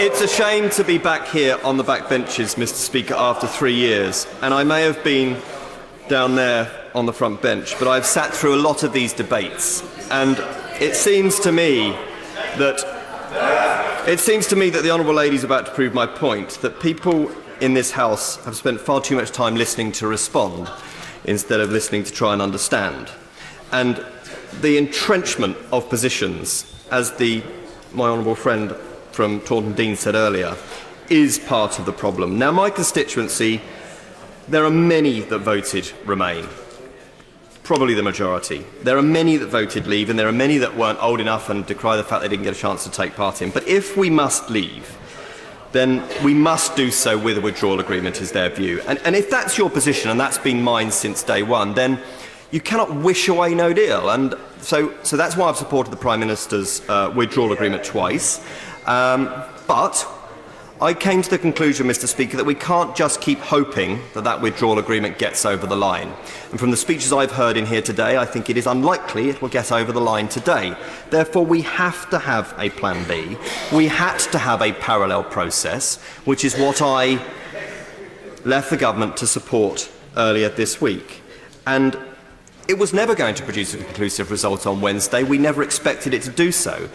It's a shame to be back here on the back benches, Mr. Speaker, after 3 years, and I may have been down there on the front bench, but I've sat through a lot of these debates, and it seems to me that the Honourable Lady is about to prove my point, that people in this House have spent far too much time listening to respond instead of listening to try and understand. And the entrenchment of positions, as my honourable friend from Taunton Deane said earlier, is part of the problem. Now, my constituency, there are many that voted Remain, probably the majority. There are many that voted Leave, and there are many that weren't old enough and decry the fact they didn't get a chance to take part in. But if we must leave, then we must do so with a withdrawal agreement, is their view. And if that's your position, and that's been mine since day one, then you cannot wish away no deal. And so that's why I've supported the Prime Minister's withdrawal agreement twice. But I came to the conclusion, Mr. Speaker, that we can't just keep hoping that that withdrawal agreement gets over the line. And from the speeches I've heard in here today, I think it is unlikely it will get over the line today. Therefore, we have to have a plan B. We had to have a parallel process, which is what I left the government to support earlier this week. And it was never going to produce a conclusive result on Wednesday. We never expected it to do so.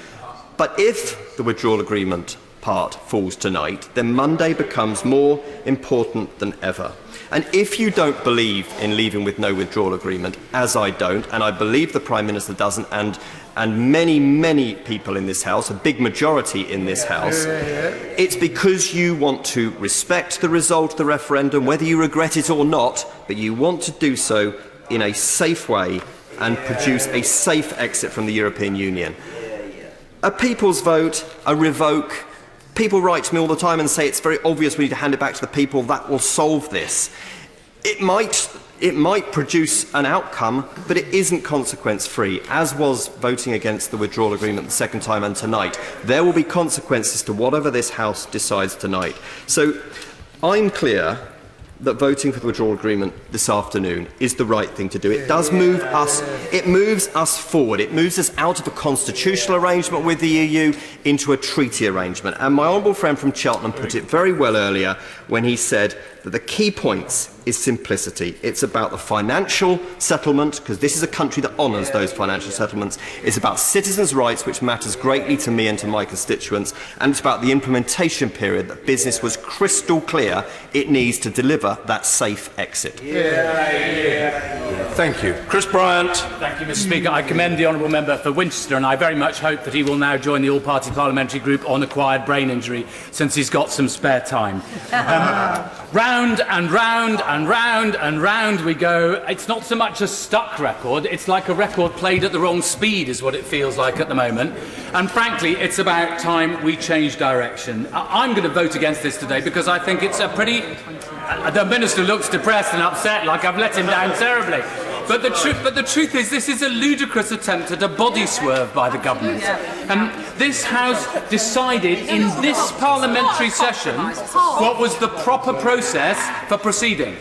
But if the withdrawal agreement part falls tonight, then Monday becomes more important than ever. And if you don't believe in leaving with no withdrawal agreement, as I don't, and I believe the Prime Minister doesn't, and many, many people in this House, a big majority in this House, it's because you want to respect the result of the referendum, whether you regret it or not, but you want to do so in a safe way and produce a safe exit from the European Union. A people's vote, a revoke. People write to me all the time and say it's very obvious we need to hand it back to the people. That will solve this. It might produce an outcome, but it isn't consequence-free, as was voting against the withdrawal agreement the second time and tonight. There will be consequences to whatever this House decides tonight. So I'm clear that voting for the withdrawal agreement this afternoon is the right thing to do. It does move us, it moves us forward. It moves us out of a constitutional arrangement with the EU into a treaty arrangement. And my honourable friend from Cheltenham put it very well earlier when he said that the key points is simplicity. It's about the financial settlement, because this is a country that honours those financial settlements. It's about citizens' rights, which matters greatly to me and to my constituents. And it's about the implementation period that business was crystal clear it needs to deliver that safe exit. Thank you. Chris Bryant. Thank you, Mr. Speaker. I commend the honourable member for Winchester, and I very much hope that he will now join the all-party parliamentary group on acquired brain injury, since he's got some spare time. Round and round and round and round we go. It's not so much a stuck record, it's like a record played at the wrong speed is what it feels like at the moment. And frankly, it's about time we change direction. I'm going to vote against this today because I think it's a pretty... the Minister looks depressed and upset, like I've let him down terribly. But the truth is, this is a ludicrous attempt at a body swerve by the government. And this House decided in this parliamentary session what was the proper process for proceeding.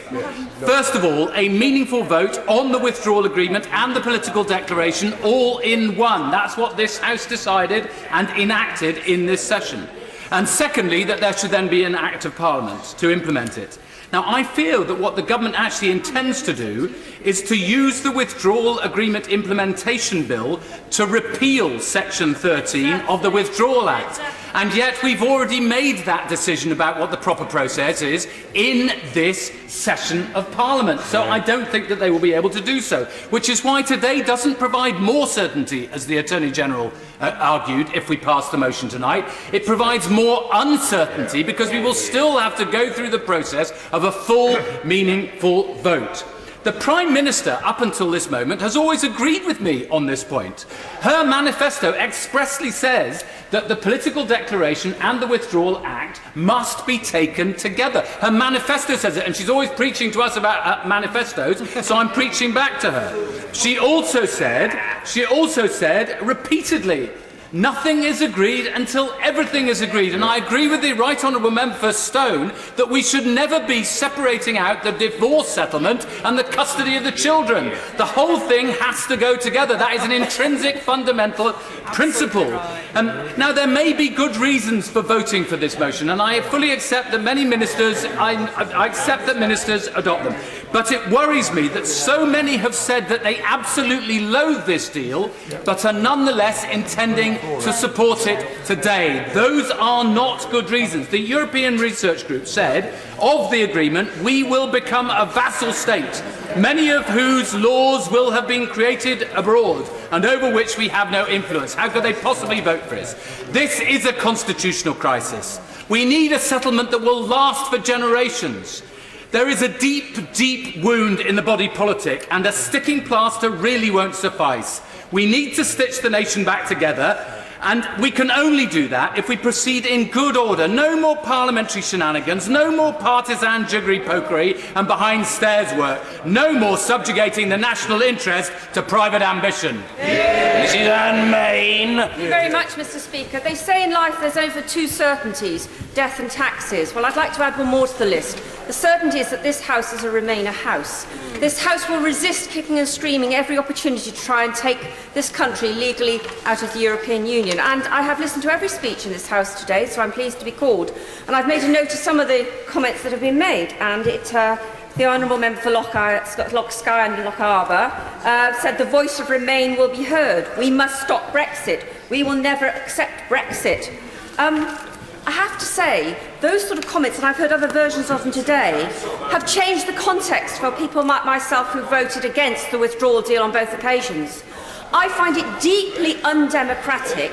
First of all, a meaningful vote on the withdrawal agreement and the political declaration all in one. That's what this House decided and enacted in this session. And secondly, that there should then be an Act of Parliament to implement it. Now, I feel that what the government actually intends to do is to use the Withdrawal Agreement Implementation Bill to repeal Section 13 of the Withdrawal Act. And yet we've already made that decision about what the proper process is in this session of Parliament. So I don't think that they will be able to do so, which is why today doesn't provide more certainty, as the Attorney-General argued, if we pass the motion tonight. It provides more uncertainty because we will still have to go through the process of a full, meaningful vote. The Prime Minister, up until this moment, has always agreed with me on this point. Her manifesto expressly says that the political declaration and the Withdrawal Act must be taken together. Her manifesto says it, and she's always preaching to us about manifestos, so I'm preaching back to her. She also said repeatedly Nothing is agreed until everything is agreed, and I agree with the Right Honourable Member for Stone that we should never be separating out the divorce settlement and the custody of the children. The whole thing has to go together. That is an intrinsic fundamental principle. Now, there may be good reasons for voting for this motion, and I fully accept that many ministers, I accept that ministers adopt them. But it worries me that so many have said that they absolutely loathe this deal, but are nonetheless intending to support it today. Those are not good reasons. The European Research Group said, of the agreement, we will become a vassal state, many of whose laws will have been created abroad and over which we have no influence. How could they possibly vote for this? This is a constitutional crisis. We need a settlement that will last for generations. There is a deep, deep wound in the body politic, and a sticking plaster really won't suffice. We need to stitch the nation back together, and we can only do that if we proceed in good order. No more parliamentary shenanigans, no more partisan jiggery-pokery and behind-stairs work, no more subjugating the national interest to private ambition. Yeah. Mrs Anne Main. Thank you very much, Mr. Speaker. They say in life there's over two certainties, death and taxes. Well, I'd like to add one more to the list. The certainty is that this House is a Remainer House. This House will resist kicking and screaming every opportunity to try and take this country legally out of the European Union. And I have listened to every speech in this House today, so I'm pleased to be called. And I've made a note of some of the comments that have been made. And the Honourable Member for Loch Skye and Loch Arbour said the voice of Remain will be heard. We must stop Brexit. We will never accept Brexit. I have to say, those sort of comments, and I've heard other versions of them today, have changed the context for people like myself who voted against the withdrawal deal on both occasions. I find it deeply undemocratic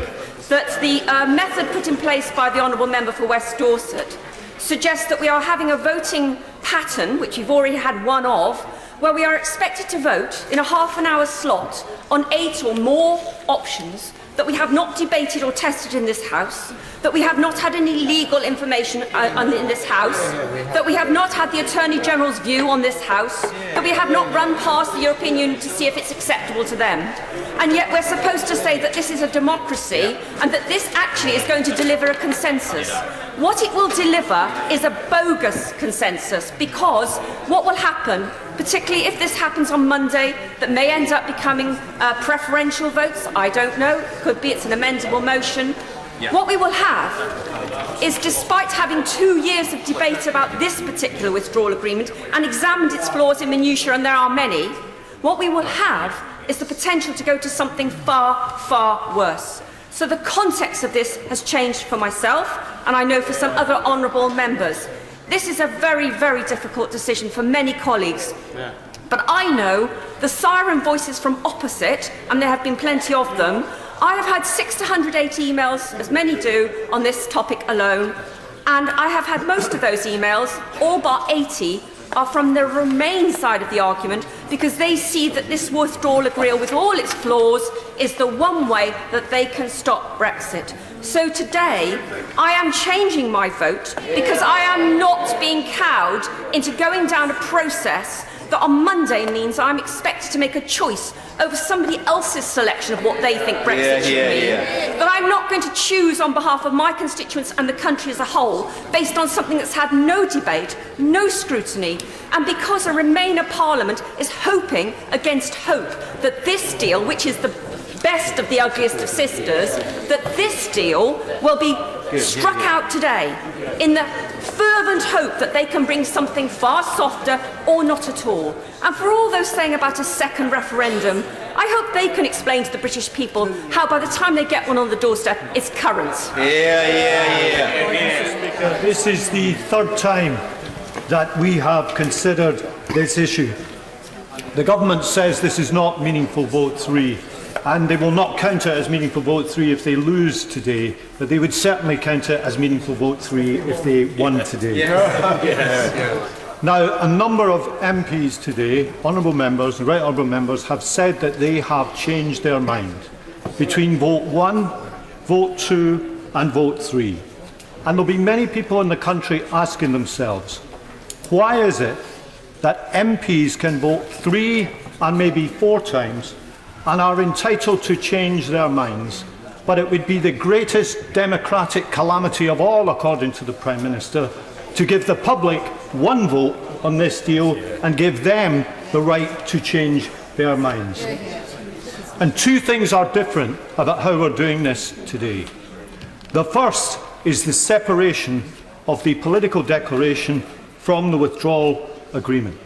that the method put in place by the Honourable Member for West Dorset suggests that we are having a voting pattern, which we've already had one of, where we are expected to vote in a half-an-hour slot on 8 or more options that we have not debated or tested in this House, that we have not had any legal information in this House, that we have not had the Attorney General's view on this House, that we have not run past the European Union to see if it's acceptable to them. And yet we're supposed to say that this is a democracy and that this actually is going to deliver a consensus. What it will deliver is a bogus consensus, because what will happen, particularly if this happens on Monday, that may end up becoming preferential votes, I don't know, could be it's an amendable motion. Yeah. What we will have is, despite having 2 years of debate about this particular withdrawal agreement and examined its flaws in minutiae, and there are many, what we will have is the potential to go to something far, far worse. So the context of this has changed for myself, and I know for some other honourable members. This is a very, very difficult decision for many colleagues. Yeah. But I know the siren voices from opposite, and there have been plenty of them. I have had 680 emails, as many do, on this topic alone, and I have had most of those emails, all but 80, are from the Remain side of the argument, because they see that this withdrawal agreement, with all its flaws, is the one way that they can stop Brexit. So today, I am changing my vote because I am not being cowed into going down a process that on Monday means I'm expected to make a choice over somebody else's selection of what they think Brexit should be. That I'm not going to choose on behalf of my constituents and the country as a whole based on something that's had no debate, no scrutiny, and because a Remainer Parliament is hoping against hope that this deal, which is the best of the ugliest of sisters, that this deal will be struck out today in the fervent hope that they can bring something far softer or not at all. And for all those saying about a second referendum, I hope they can explain to the British people how by the time they get one on the doorstep, it's current. This is the third time that we have considered this issue. The government says this is not meaningful vote 3. And they will not count it as meaningful vote 3 if they lose today, but they would certainly count it as meaningful vote 3 if they won today. Now, a number of MPs today, honourable members and right honourable members, have said that they have changed their mind between vote 1, vote 2 and vote 3. And there will be many people in the country asking themselves, why is it that MPs can vote 3 and maybe 4 times and are entitled to change their minds, but it would be the greatest democratic calamity of all, according to the Prime Minister, to give the public one vote on this deal and give them the right to change their minds. And two things are different about how we're doing this today. The first is the separation of the political declaration from the withdrawal agreement.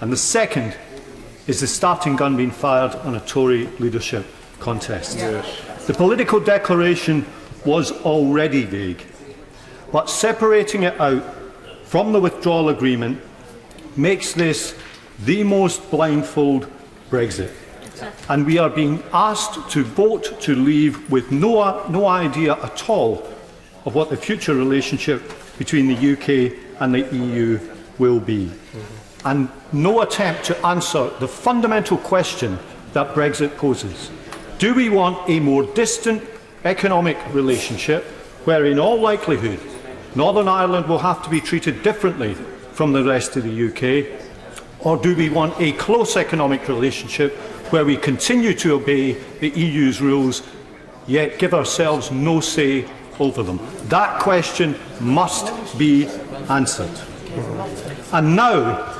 And the second is the starting gun being fired on a Tory leadership contest. The political declaration was already vague, but separating it out from the withdrawal agreement makes this the most blindfold Brexit. And we are being asked to vote to leave with no idea at all of what the future relationship between the UK and the EU will be. And no attempt to answer the fundamental question that Brexit poses. Do we want a more distant economic relationship where, in all likelihood, Northern Ireland will have to be treated differently from the rest of the UK? Or do we want a close economic relationship where we continue to obey the EU's rules, yet give ourselves no say over them? That question must be answered. And now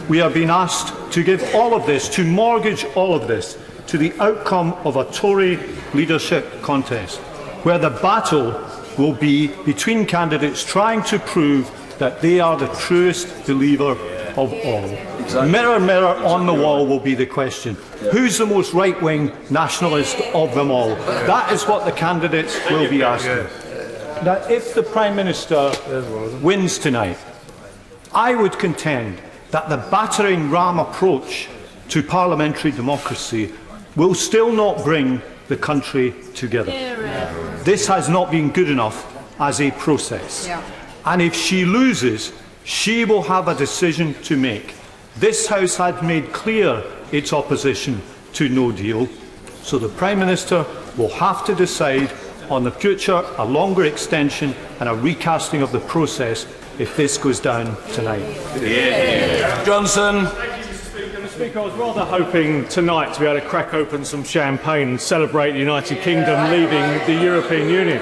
we are being asked to give all of this, to mortgage all of this, to the outcome of a Tory leadership contest, where the battle will be between candidates trying to prove that they are the truest believer of all. Exactly. Mirror, mirror on the wall will be the question. Who's the most right-wing nationalist of them all? That is what the candidates will be asking. Now, if the Prime Minister wins tonight, I would contend that the battering ram approach to parliamentary democracy will still not bring the country together. This has not been good enough as a process. And if she loses, she will have a decision to make. This House had made clear its opposition to no deal, so the Prime Minister will have to decide on the future, a longer extension and a recasting of the process if this goes down tonight. Johnson. Mr. Speaker, I was rather hoping tonight to be able to crack open some champagne and celebrate the United Kingdom leaving the European Union.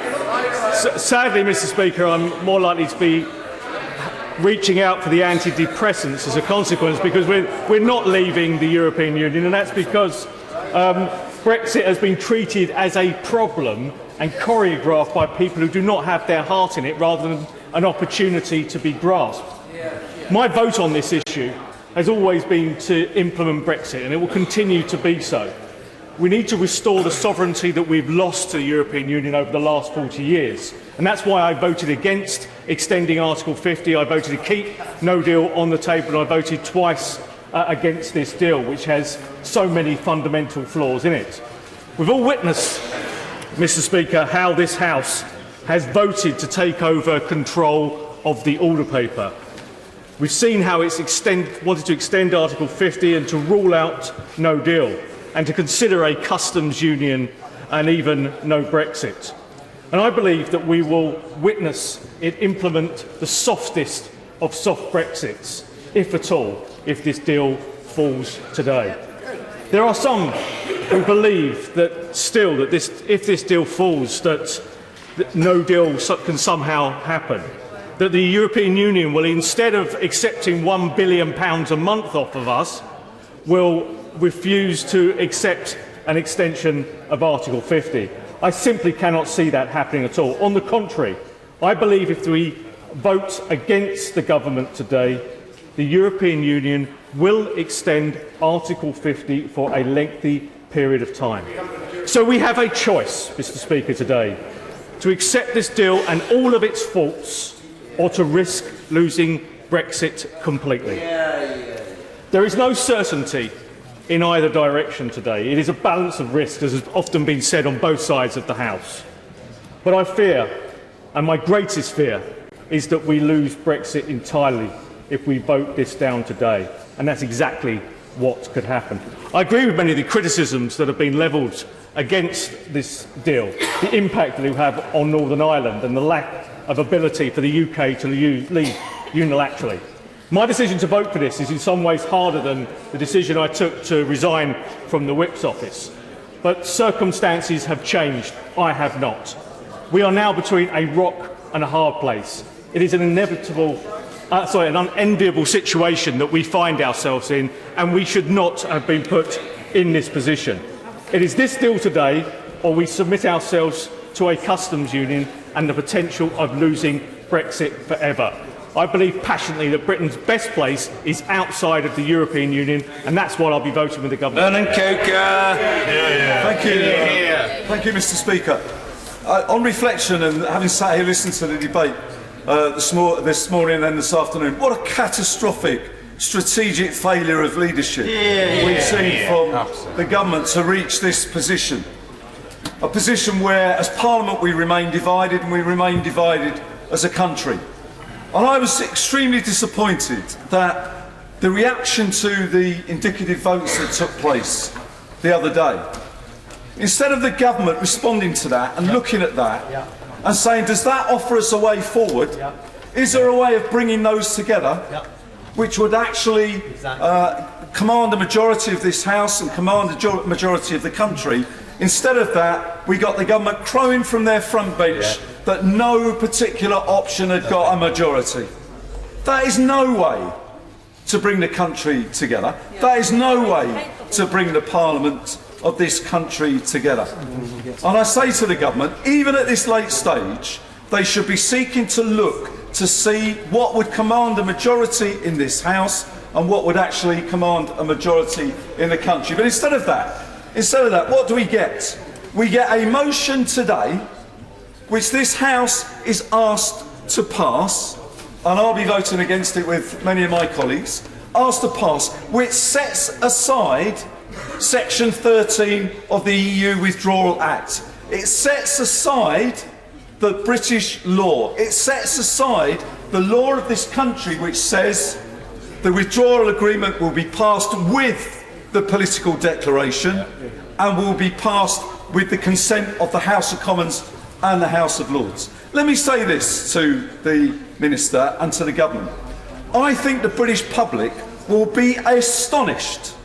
Sadly, Mr. Speaker, I'm more likely to be reaching out for the antidepressants as a consequence, because we're not leaving the European Union, and that's because Brexit has been treated as a problem and choreographed by people who do not have their heart in it rather than an opportunity to be grasped. My vote on this issue has always been to implement Brexit, and it will continue to be so. We need to restore the sovereignty that we've lost to the European Union over the last 40 years. And that's why I voted against extending Article 50. I voted to keep no deal on the table, and I voted twice against this deal, which has so many fundamental flaws in it. We've all witnessed, Mr. Speaker, how this House has voted to take over control of the order paper. We've seen how it's wanted to extend Article 50 and to rule out no deal, and to consider a customs union and even no Brexit. And I believe that we will witness it implement the softest of soft Brexits, if at all, if this deal falls today. There are some who believe that if this deal falls, that no deal can somehow happen, that the European Union will, instead of accepting £1 billion a month off of us, will refuse to accept an extension of Article 50. I simply cannot see that happening at all. On the contrary, I believe if we vote against the government today, the European Union will extend Article 50 for a lengthy period of time. So we have a choice, Mr. Speaker, today, to accept this deal and all of its faults, or to risk losing Brexit completely. There is no certainty in either direction today. It is a balance of risks, as has often been said on both sides of the House. But I fear, and my greatest fear, is that we lose Brexit entirely if we vote this down today. And that's exactly what could happen. I agree with many of the criticisms that have been levelled against this deal, the impact that it will have on Northern Ireland and the lack of ability for the UK to leave unilaterally. My decision to vote for this is in some ways harder than the decision I took to resign from the Whip's office. but circumstances have changed. I have not. We are now between a rock and a hard place. It is an an unenviable situation that we find ourselves in, and we should not have been put in this position. It is this deal today, or we submit ourselves to a customs union and the potential of losing Brexit forever. I believe passionately that Britain's best place is outside of the European Union, and that's why I'll be voting with the government. Vernon Coker. Thank you. Thank you, Mr. Speaker. On reflection and having sat here listening to the debate this morning and this afternoon, what a catastrophic strategic failure of leadership we've seen from the government to reach this position. A position where, as Parliament, we remain divided, and we remain divided as a country. And I was extremely disappointed that the reaction to the indicative votes that took place the other day, instead of the government responding to that and looking at that and saying, does that offer us a way forward? Is there a way of bringing those together which would actually command a majority of this House and command a majority of the country? Instead of that, we got the government crowing from their front bench that no particular option had got a majority. That is no way to bring the country together. That is no way to bring the Parliament of this country together. And I say to the government, even at this late stage, they should be seeking to look to see what would command a majority in this House and what would actually command a majority in the country. But instead of that, what do we get? We get a motion today which this House is asked to pass, and I'll be voting against it with many of my colleagues, asked to pass, which sets aside Section 13 of the EU Withdrawal Act. It sets aside the British law. It sets aside the law of this country, which says the withdrawal agreement will be passed with the political declaration and will be passed with the consent of the House of Commons and the House of Lords. Let me say this to the Minister and to the government. I think the British public will be astonished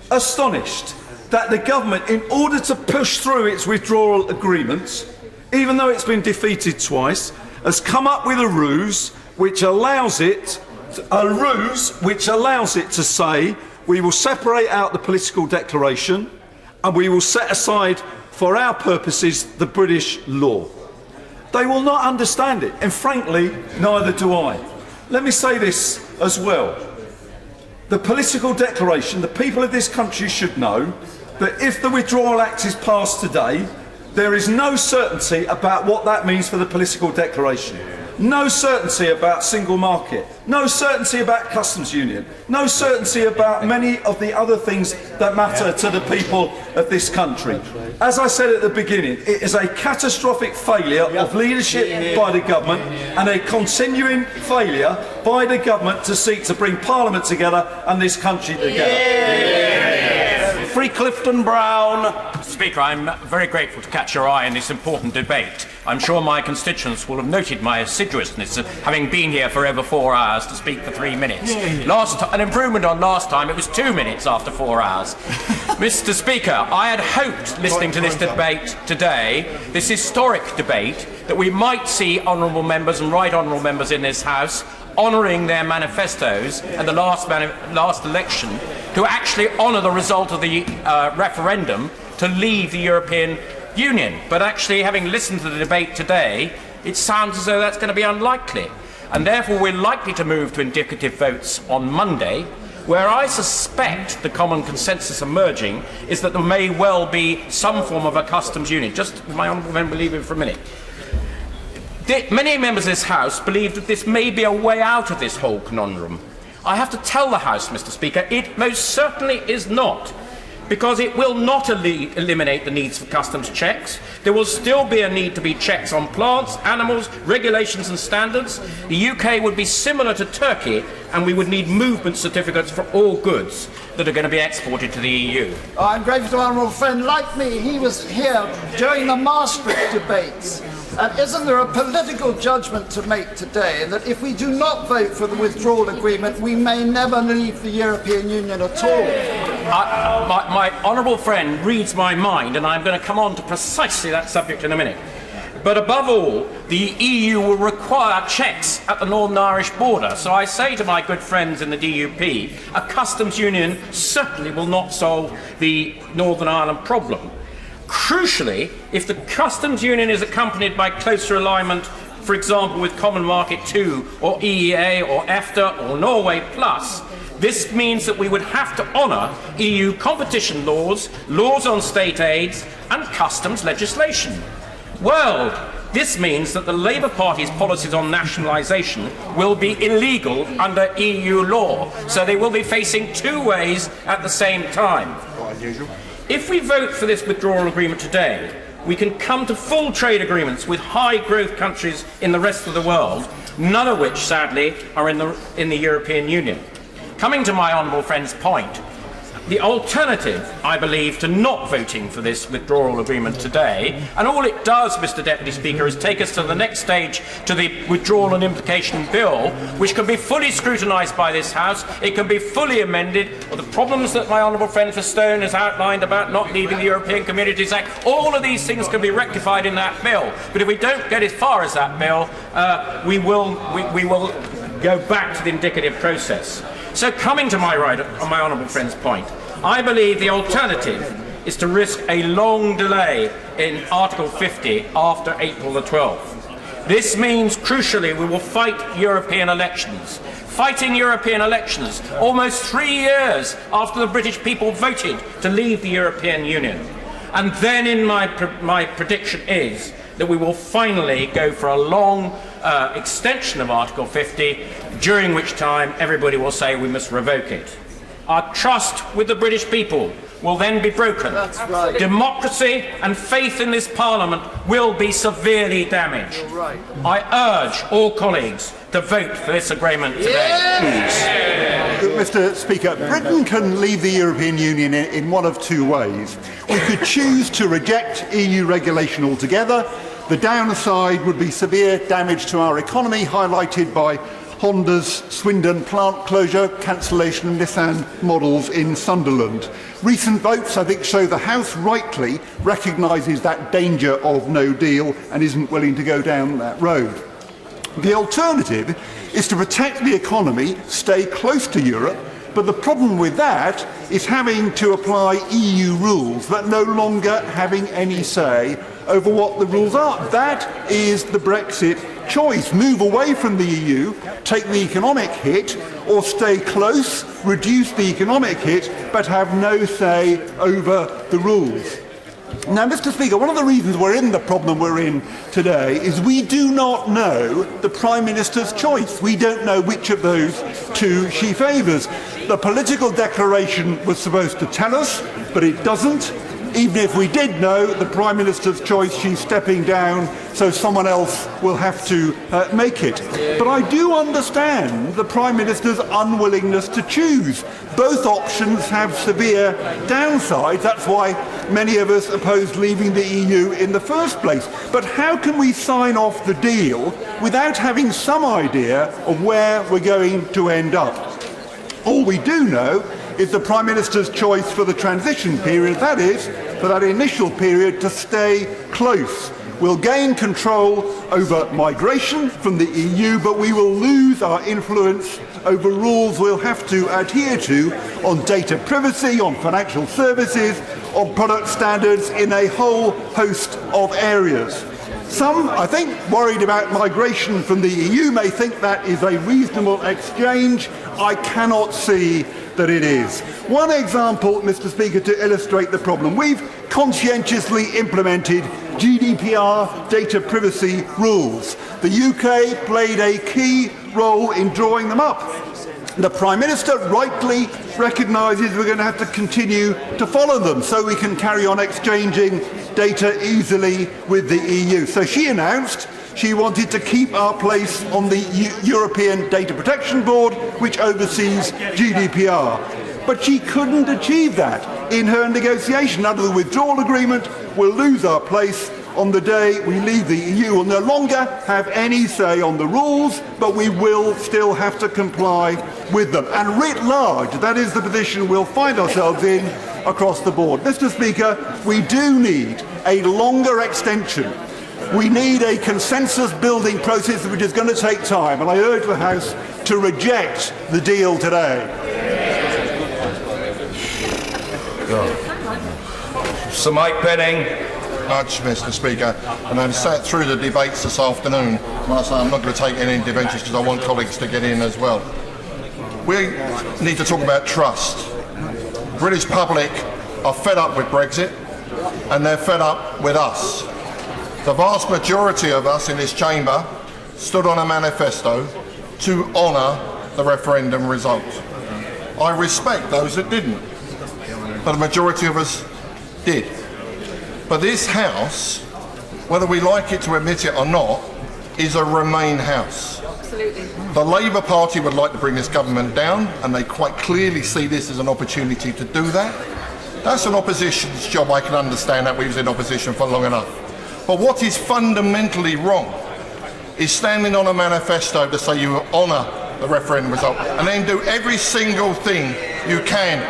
that the government, in order to push through its withdrawal agreements, even though it's been defeated twice, has come up with a ruse which allows it to say we will separate out the political declaration and we will set aside for our purposes the British law. They will not understand it, and frankly, neither do I. Let me say this as well. The political declaration, the people of this country should know that if the Withdrawal Act is passed today, there is no certainty about what that means for the political declaration. No certainty about single market, no certainty about customs union, no certainty about many of the other things that matter to the people of this country. As I said at the beginning, it is a catastrophic failure of leadership by the government and a continuing failure by the government to seek to bring Parliament together and this country together. Free Clifton Brown. Speaker, I'm very grateful to catch your eye in this important debate. I'm sure my constituents will have noted my assiduousness, having been here for over 4 hours to speak for 3 minutes. An improvement on last time, it was 2 minutes after 4 hours. Mr. Speaker, I had hoped, listening to this debate today, this historic debate, that we might see honourable members and right honourable members in this House honouring their manifestos at the last election, to actually honour the result of the referendum to leave the European Union. But actually, having listened to the debate today, it sounds as though that's going to be unlikely. And therefore, we're likely to move to indicative votes on Monday, where I suspect the common consensus emerging is that there may well be some form of a customs union. Just my honourable member, leave it for a minute. Many members of this House believe that this may be a way out of this whole conundrum. I have to tell the House, Mr. Speaker, it most certainly is not, because it will not eliminate the needs for customs checks. There will still be a need to be checks on plants, animals, regulations and standards. The UK would be similar to Turkey, and we would need movement certificates for all goods that are going to be exported to the EU. I'm grateful to an honourable friend like me. He was here during the Maastricht debates. And isn't there a political judgment to make today that if we do not vote for the withdrawal agreement, we may never leave the European Union at all? My honourable friend reads my mind, and I'm going to come on to precisely that subject in a minute. But above all, the EU will require checks at the Northern Irish border. So I say to my good friends in the DUP, a customs union certainly will not solve the Northern Ireland problem. Crucially, if the customs union is accompanied by closer alignment, for example with Common Market 2 or EEA or EFTA or Norway Plus, this means that we would have to honour EU competition laws, laws on state aids and customs legislation. Well, this means that the Labour Party's policies on nationalisation will be illegal under EU law, so they will be facing two ways at the same time. If we vote for this withdrawal agreement today, we can come to full trade agreements with high-growth countries in the rest of the world, none of which, sadly, are in the European Union. Coming to my honourable friend's point, the alternative, I believe, to not voting for this withdrawal agreement today, and all it does, Mr Deputy Speaker, is take us to the next stage, to the withdrawal and implication bill, which can be fully scrutinised by this House, it can be fully amended, or the problems that my honourable friend for Stone has outlined about not leaving the European Communities Act, all of these things can be rectified in that bill. But if we don't get as far as that bill, we will go back to the indicative process. So coming to my honourable friend's point, I believe the alternative is to risk a long delay in Article 50 after April the 12th. This means, crucially, we will fight European elections. Fighting European elections almost 3 years after the British people voted to leave the European Union. And then my prediction is that we will finally go for a long extension of Article 50, during which time everybody will say we must revoke it. Our trust with the British people will then be broken. That's right. Democracy and faith in this Parliament will be severely damaged. Right. I urge all colleagues to vote for this agreement today. Mr Speaker, Britain can leave the European Union in one of two ways. We could choose to reject EU regulation altogether. The downside would be severe damage to our economy, highlighted by Honda's Swindon plant closure, cancellation of Nissan models in Sunderland. Recent votes, I think, show the House rightly recognises that danger of no deal and isn't willing to go down that road. The alternative is to protect the economy, stay close to Europe, but the problem with that is having to apply EU rules, but no longer having any say over what the rules are. That is the Brexit choice. Move away from the EU, take the economic hit, or stay close, reduce the economic hit, but have no say over the rules. Now, Mr Speaker, one of the reasons we're in the problem we're in today is we do not know the Prime Minister's choice. We don't know which of those two she favours. The political declaration was supposed to tell us, but it doesn't. Even if we did know the Prime Minister's choice, she's stepping down, so someone else will have to make it. But I do understand the Prime Minister's unwillingness to choose. Both options have severe downsides. That's why many of us opposed leaving the EU in the first place. But how can we sign off the deal without having some idea of where we're going to end up? All we do know is the Prime Minister's choice for the transition period, that is, for that initial period, to stay close. We'll gain control over migration from the EU, but we will lose our influence over rules we'll have to adhere to on data privacy, on financial services, on product standards, in a whole host of areas. Some, I think, worried about migration from the EU may think that is a reasonable exchange. I cannot see that it is. One example, Mr Speaker, to illustrate the problem. We've conscientiously implemented GDPR data privacy rules. The UK played a key role in drawing them up. The Prime Minister rightly recognises we're going to have to continue to follow them so we can carry on exchanging data easily with the EU. So she announced she wanted to keep our place on the European Data Protection Board, which oversees GDPR. But she couldn't achieve that in her negotiation. Under the withdrawal agreement, we'll lose our place on the day we leave the EU will no longer have any say on the rules, but we will still have to comply with them. And writ large, that is the position we'll find ourselves in across the board. Mr. Speaker, we do need a longer extension. We need a consensus-building process which is going to take time, and I urge the House to reject the deal today. Sir Mike Penning. Much, Mr. Speaker, and I've sat through the debates this afternoon. I'm not going to take any interventions because I want colleagues to get in as well. We need to talk about trust. British public are fed up with Brexit, and they're fed up with us. The vast majority of us in this chamber stood on a manifesto to honour the referendum result. I respect those that didn't, but the majority of us did. But this House, whether we like it to admit it or not, is a Remain House. Absolutely. The Labour Party would like to bring this government down, and they quite clearly see this as an opportunity to do that. That's an opposition's job. I can understand that. We was in opposition for long enough. But what is fundamentally wrong is standing on a manifesto to say you honour the referendum result and then do every single thing you can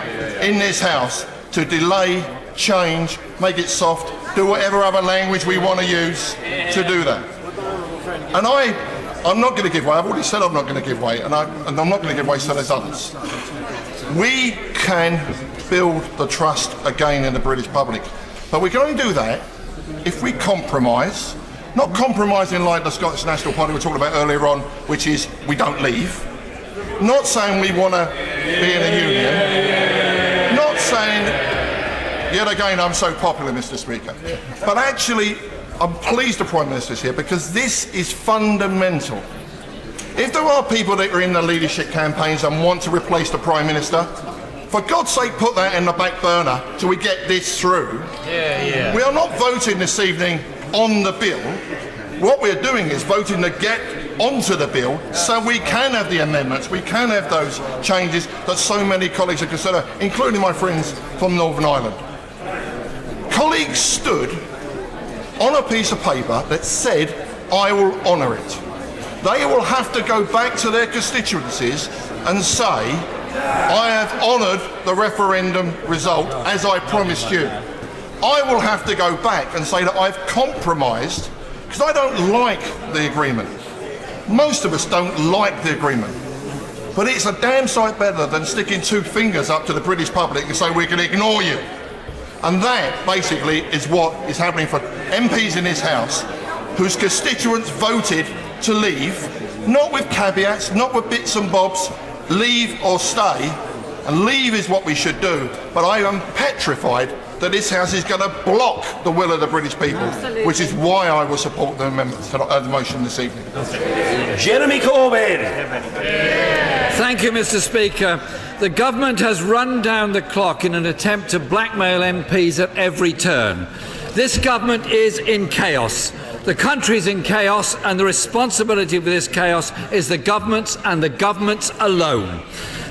in this House to delay, change, make it soft, do whatever other language we want to use to do that. And I'm not going to give way. I've already said I'm not going to give way, and I'm not going to give way, so there's others. We can build the trust again in the British public, but we can only do that if we compromise. Not compromising like the Scottish National Party we were talking about earlier on, which is we don't leave. Not saying we want to be in a union. Not saying, yet again, I'm so popular, Mr. Speaker. But actually, I'm pleased the Prime Minister's here because this is fundamental. If there are people that are in the leadership campaigns and want to replace the Prime Minister, for God's sake, put that in the back burner till we get this through. We are not voting this evening on the bill. What we're doing is voting to get onto the bill so we can have the amendments, we can have those changes that so many colleagues are concerned, including my friends from Northern Ireland. Colleagues stood on a piece of paper that said, I will honour it. They will have to go back to their constituencies and say, I have honoured the referendum result as I promised you. I will have to go back and say that I've compromised because I don't like the agreement. Most of us don't like the agreement. But it's a damn sight better than sticking two fingers up to the British public and say we can ignore you. And that basically is what is happening for MPs in this House whose constituents voted to leave, not with caveats, not with bits and bobs, leave or stay, and leave is what we should do. But I am petrified that this House is going to block the will of the British people, which is why I will support the amendments to the motion this evening. Jeremy Corbyn. Thank you, Mr. Speaker. The government has run down the clock in an attempt to blackmail MPs at every turn. This government is in chaos. The country is in chaos, and the responsibility for this chaos is the government's and the government's alone.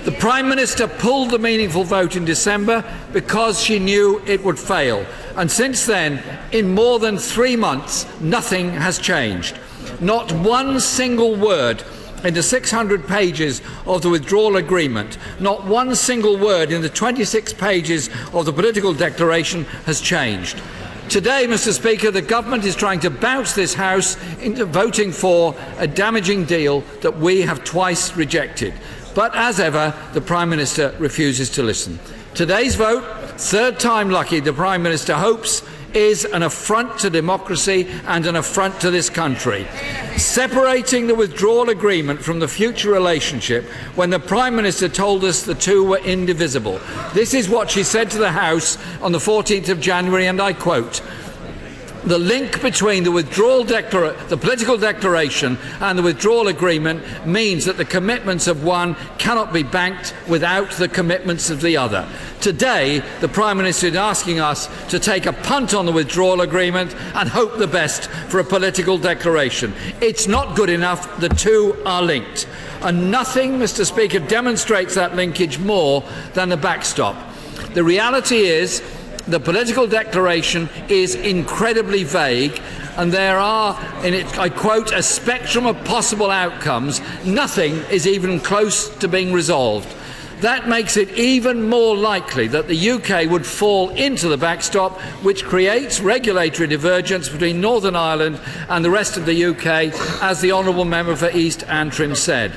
The Prime Minister pulled the meaningful vote in December because she knew it would fail. And since then, in more than 3 months, nothing has changed. Not one single word in the 600 pages of the withdrawal agreement, not one single word in the 26 pages of the political declaration has changed. Today, Mr. Speaker, the government is trying to bounce this House into voting for a damaging deal that we have twice rejected. But as ever, the Prime Minister refuses to listen. Today's vote, third time lucky, the Prime Minister hopes, is an affront to democracy and an affront to this country. Separating the withdrawal agreement from the future relationship when the Prime Minister told us the two were indivisible. This is what she said to the House on the 14th of January, and I quote, "The link between the political declaration and the withdrawal agreement means that the commitments of one cannot be banked without the commitments of the other." Today, the Prime Minister is asking us to take a punt on the withdrawal agreement and hope the best for a political declaration. It's not good enough. The two are linked. And nothing, Mr. Speaker, demonstrates that linkage more than the backstop. The reality is the political declaration is incredibly vague, and there are, in it, I quote, a spectrum of possible outcomes. Nothing is even close to being resolved. That makes it even more likely that the UK would fall into the backstop, which creates regulatory divergence between Northern Ireland and the rest of the UK, as the Honourable Member for East Antrim said.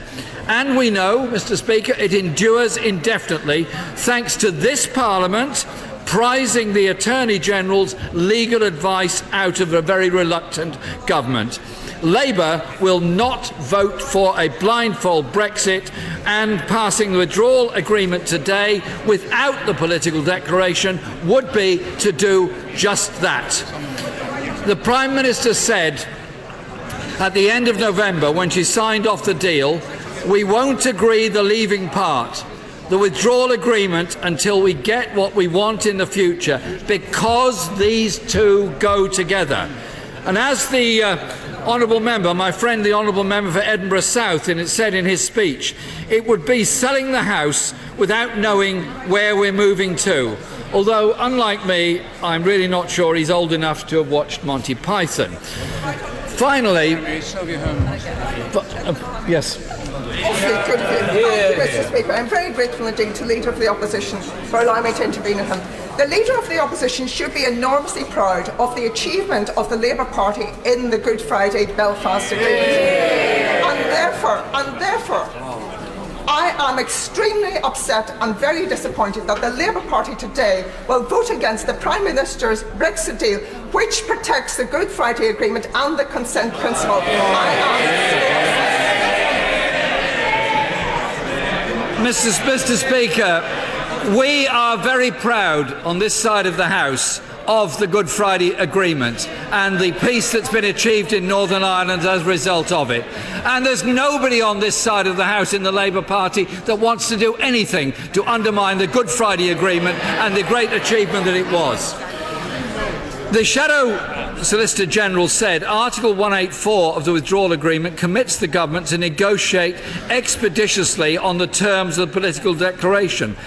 And we know, Mr. Speaker, it endures indefinitely thanks to this Parliament prizing the Attorney General's legal advice out of a very reluctant government. Labour will not vote for a blindfold Brexit, and passing the withdrawal agreement today without the political declaration would be to do just that. The Prime Minister said at the end of November, when she signed off the deal, "We won't agree the leaving part, the withdrawal agreement, until we get what we want in the future, because these two go together." And as the Honourable Member, my friend the Honourable Member for Edinburgh South, said in his speech, it would be selling the house without knowing where we're moving to. Although, unlike me, I'm really not sure he's old enough to have watched Monty Python. Finally, yes. Thank you, Mr. Speaker. I'm very grateful indeed to the Leader of the Opposition for allowing me to intervene with him. The Leader of the Opposition should be enormously proud of the achievement of the Labour Party in the Good Friday Belfast Agreement. And therefore, I am extremely upset and very disappointed that the Labour Party today will vote against the Prime Minister's Brexit deal, which protects the Good Friday Agreement and the consent principle. Mr. Speaker, we are very proud on this side of the House of the Good Friday Agreement and the peace that's been achieved in Northern Ireland as a result of it. And there's nobody on this side of the House in the Labour Party that wants to do anything to undermine the Good Friday Agreement and the great achievement that it was. The Shadow Solicitor General said Article 184 of the withdrawal agreement commits the government to negotiate expeditiously on the terms of the political declaration.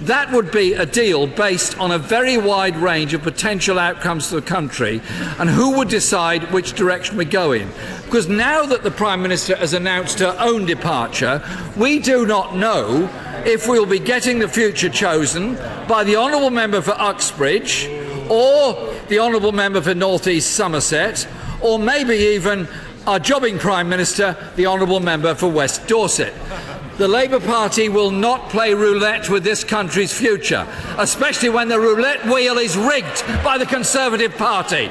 That would be a deal based on a very wide range of potential outcomes to the country, and who would decide which direction we go in? Because now that the Prime Minister has announced her own departure, we do not know if we'll be getting the future chosen by the Honourable Member for Uxbridge, or the Honourable Member for North East Somerset, or maybe even our jobbing Prime Minister, the Honourable Member for West Dorset. The Labour Party will not play roulette with this country's future, especially when the roulette wheel is rigged by the Conservative Party.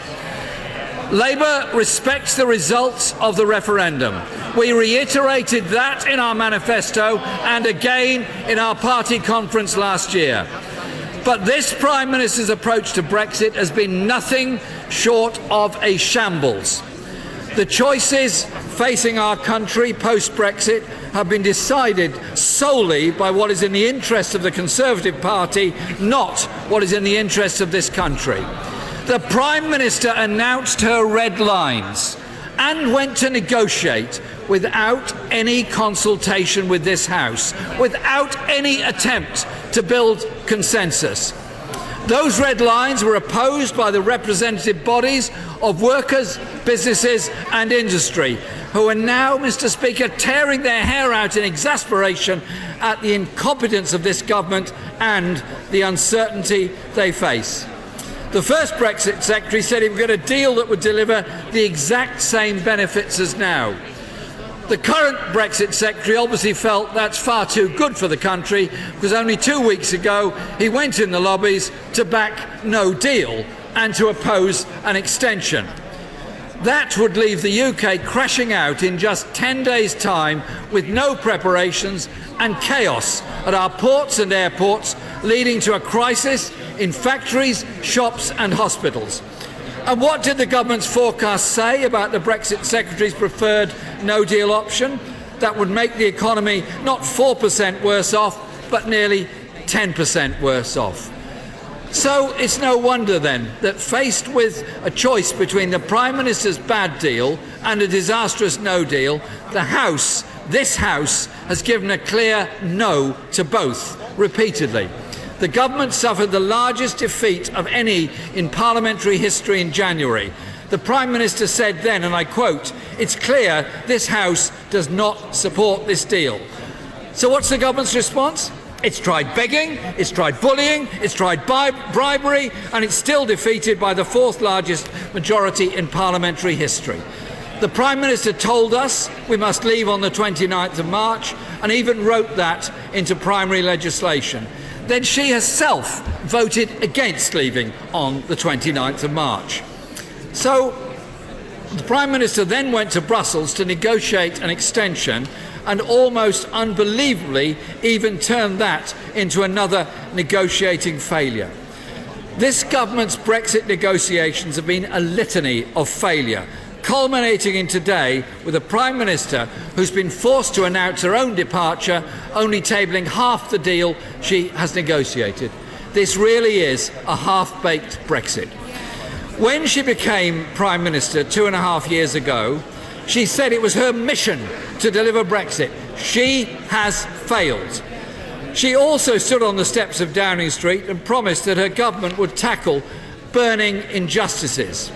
Labour respects the results of the referendum. We reiterated that in our manifesto and again in our party conference last year. But this Prime Minister's approach to Brexit has been nothing short of a shambles. The choices facing our country post-Brexit have been decided solely by what is in the interest of the Conservative Party, not what is in the interest of this country. The Prime Minister announced her red lines and went to negotiate without any consultation with this House, without any attempt to build consensus. Those red lines were opposed by the representative bodies of workers, businesses and industry, who are now, Mr. Speaker, tearing their hair out in exasperation at the incompetence of this government and the uncertainty they face. The first Brexit Secretary said he would get a deal that would deliver the exact same benefits as now. The current Brexit Secretary obviously felt that's far too good for the country, because only 2 weeks ago he went in the lobbies to back no deal and to oppose an extension. That would leave the UK crashing out in just 10 days' time with no preparations and chaos at our ports and airports, leading to a crisis in factories, shops and hospitals. And what did the government's forecast say about the Brexit Secretary's preferred no-deal option? That would make the economy not 4% worse off, but nearly 10% worse off. So it's no wonder then that, faced with a choice between the Prime Minister's bad deal and a disastrous no deal, the House, this House, has given a clear no to both repeatedly. The government suffered the largest defeat of any in parliamentary history in January. The Prime Minister said then, and I quote, "It's clear this House does not support this deal." So what's the government's response? It's tried begging, it's tried bullying, it's tried bribery, and it's still defeated by the fourth largest majority in parliamentary history. The Prime Minister told us we must leave on the 29th of March and even wrote that into primary legislation. Then she herself voted against leaving on the 29th of March. So the Prime Minister then went to Brussels to negotiate an extension and almost unbelievably even turned that into another negotiating failure. This government's Brexit negotiations have been a litany of failure, culminating in today with a Prime Minister who's been forced to announce her own departure, only tabling half the deal she has negotiated. This really is a half-baked Brexit. When she became Prime Minister 2.5 years ago, she said it was her mission to deliver Brexit. She has failed. She also stood on the steps of Downing Street and promised that her government would tackle burning injustices.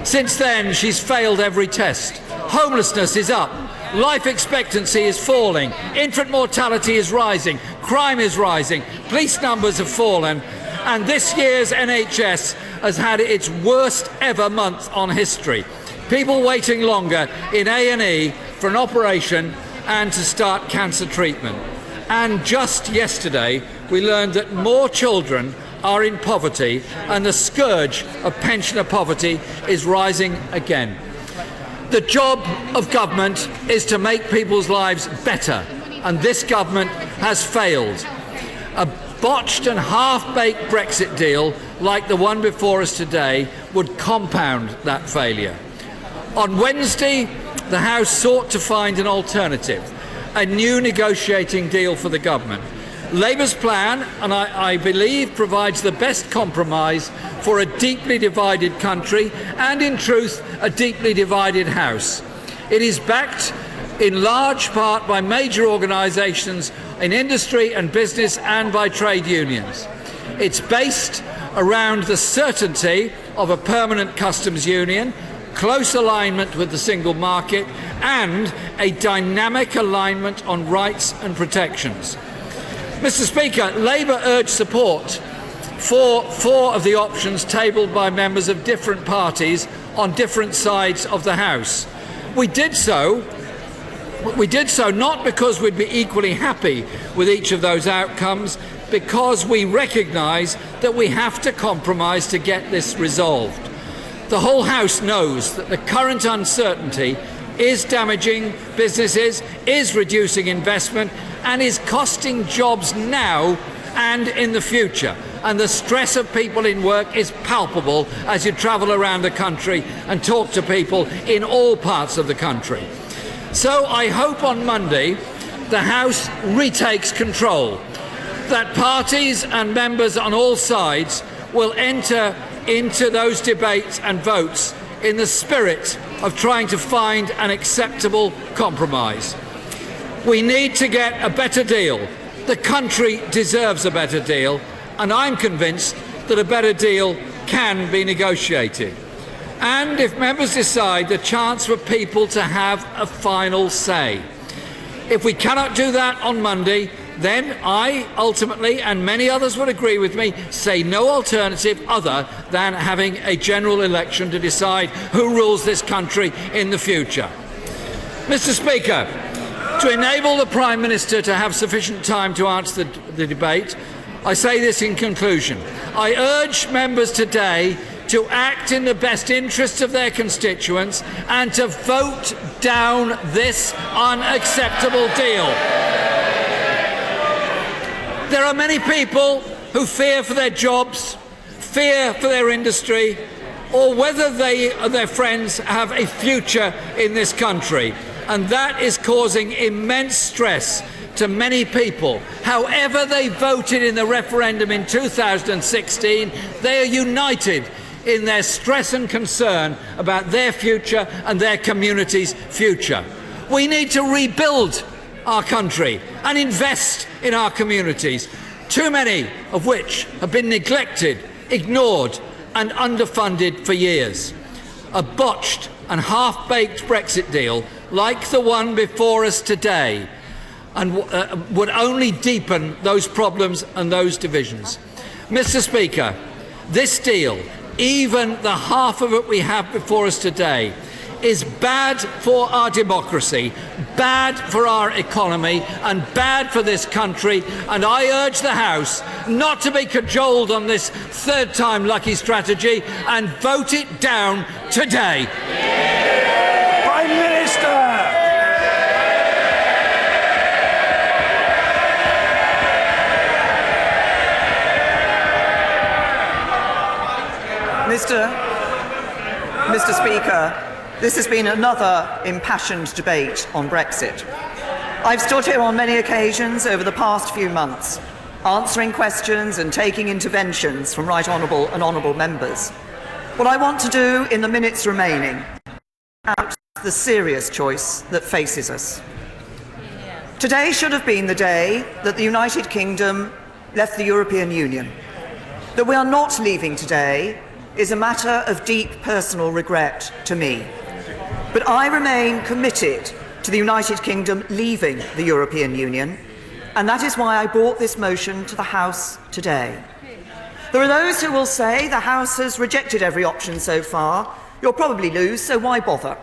Since then, she's failed every test. Homelessness is up, life expectancy is falling, infant mortality is rising, crime is rising, police numbers have fallen, and this year's NHS has had its worst ever month on history. People waiting longer in A&E for an operation and to start cancer treatment. And just yesterday, we learned that more children are in poverty and the scourge of pensioner poverty is rising again. The job of government is to make people's lives better, and this government has failed. A botched and half-baked Brexit deal like the one before us today would compound that failure. On Wednesday, the House sought to find an alternative, a new negotiating deal for the government. Labour's plan, and I believe, provides the best compromise for a deeply divided country and, in truth, a deeply divided House. It is backed in large part by major organisations in industry and business and by trade unions. It's based around the certainty of a permanent customs union, close alignment with the single market, and a dynamic alignment on rights and protections. Mr. Speaker, Labour urged support for 4 of the options tabled by members of different parties on different sides of the House. We did so not because we'd be equally happy with each of those outcomes, because we recognise that we have to compromise to get this resolved. The whole House knows that the current uncertainty is damaging businesses, is reducing investment, and is costing jobs now and in the future. And the stress of people in work is palpable as you travel around the country and talk to people in all parts of the country. So I hope on Monday the House retakes control, that parties and members on all sides will enter into those debates and votes in the spirit of trying to find an acceptable compromise. We need to get a better deal. The country deserves a better deal, and I'm convinced that a better deal can be negotiated. And if members decide, the chance for people to have a final say. If we cannot do that on Monday, then I ultimately, and many others would agree with me, say no alternative other than having a general election to decide who rules this country in the future. Mr. Speaker, to enable the Prime Minister to have sufficient time to answer the debate, I say this in conclusion. I urge members today to act in the best interests of their constituents and to vote down this unacceptable deal. There are many people who fear for their jobs, fear for their industry, or whether they or their friends have a future in this country, and that is causing immense stress to many people. However they voted in the referendum in 2016, they are united in their stress and concern about their future and their community's future. We need to rebuild our country and invest in our communities too many of which have been neglected, ignored and underfunded for years. A botched and half-baked Brexit deal like the one before us today and would only deepen those problems and those divisions. Mr. Speaker, this deal, even the half of it we have before us today, is bad for our democracy, bad for our economy and bad for this country, and I urge the House not to be cajoled on this third-time lucky strategy and vote it down today. Prime Minister! Mr. Speaker, this has been another impassioned debate on Brexit. I've stood here on many occasions over the past few months, answering questions and taking interventions from right honourable and honourable members. What I want to do in the minutes remaining is out the serious choice that faces us. Today should have been the day that the United Kingdom left the European Union. That we are not leaving today is a matter of deep personal regret to me. But I remain committed to the United Kingdom leaving the European Union, and that is why I brought this motion to the House today. There are those who will say the House has rejected every option so far. You'll probably lose, so why bother?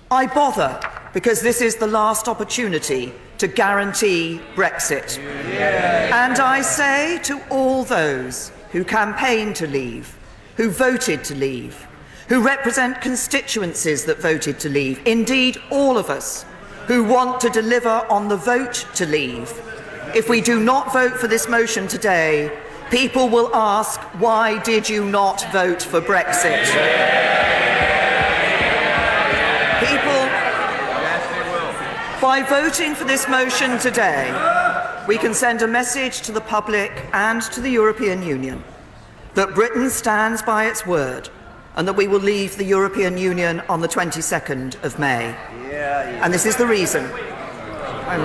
I bother because this is the last opportunity to guarantee Brexit. And I say to all those who campaigned to leave, who voted to leave, who represent constituencies that voted to leave, indeed all of us who want to deliver on the vote to leave, if we do not vote for this motion today, people will ask, why did you not vote for Brexit? By voting for this motion today, we can send a message to the public and to the European Union that Britain stands by its word and that we will leave the European Union on the 22nd of May. And this is the reason. I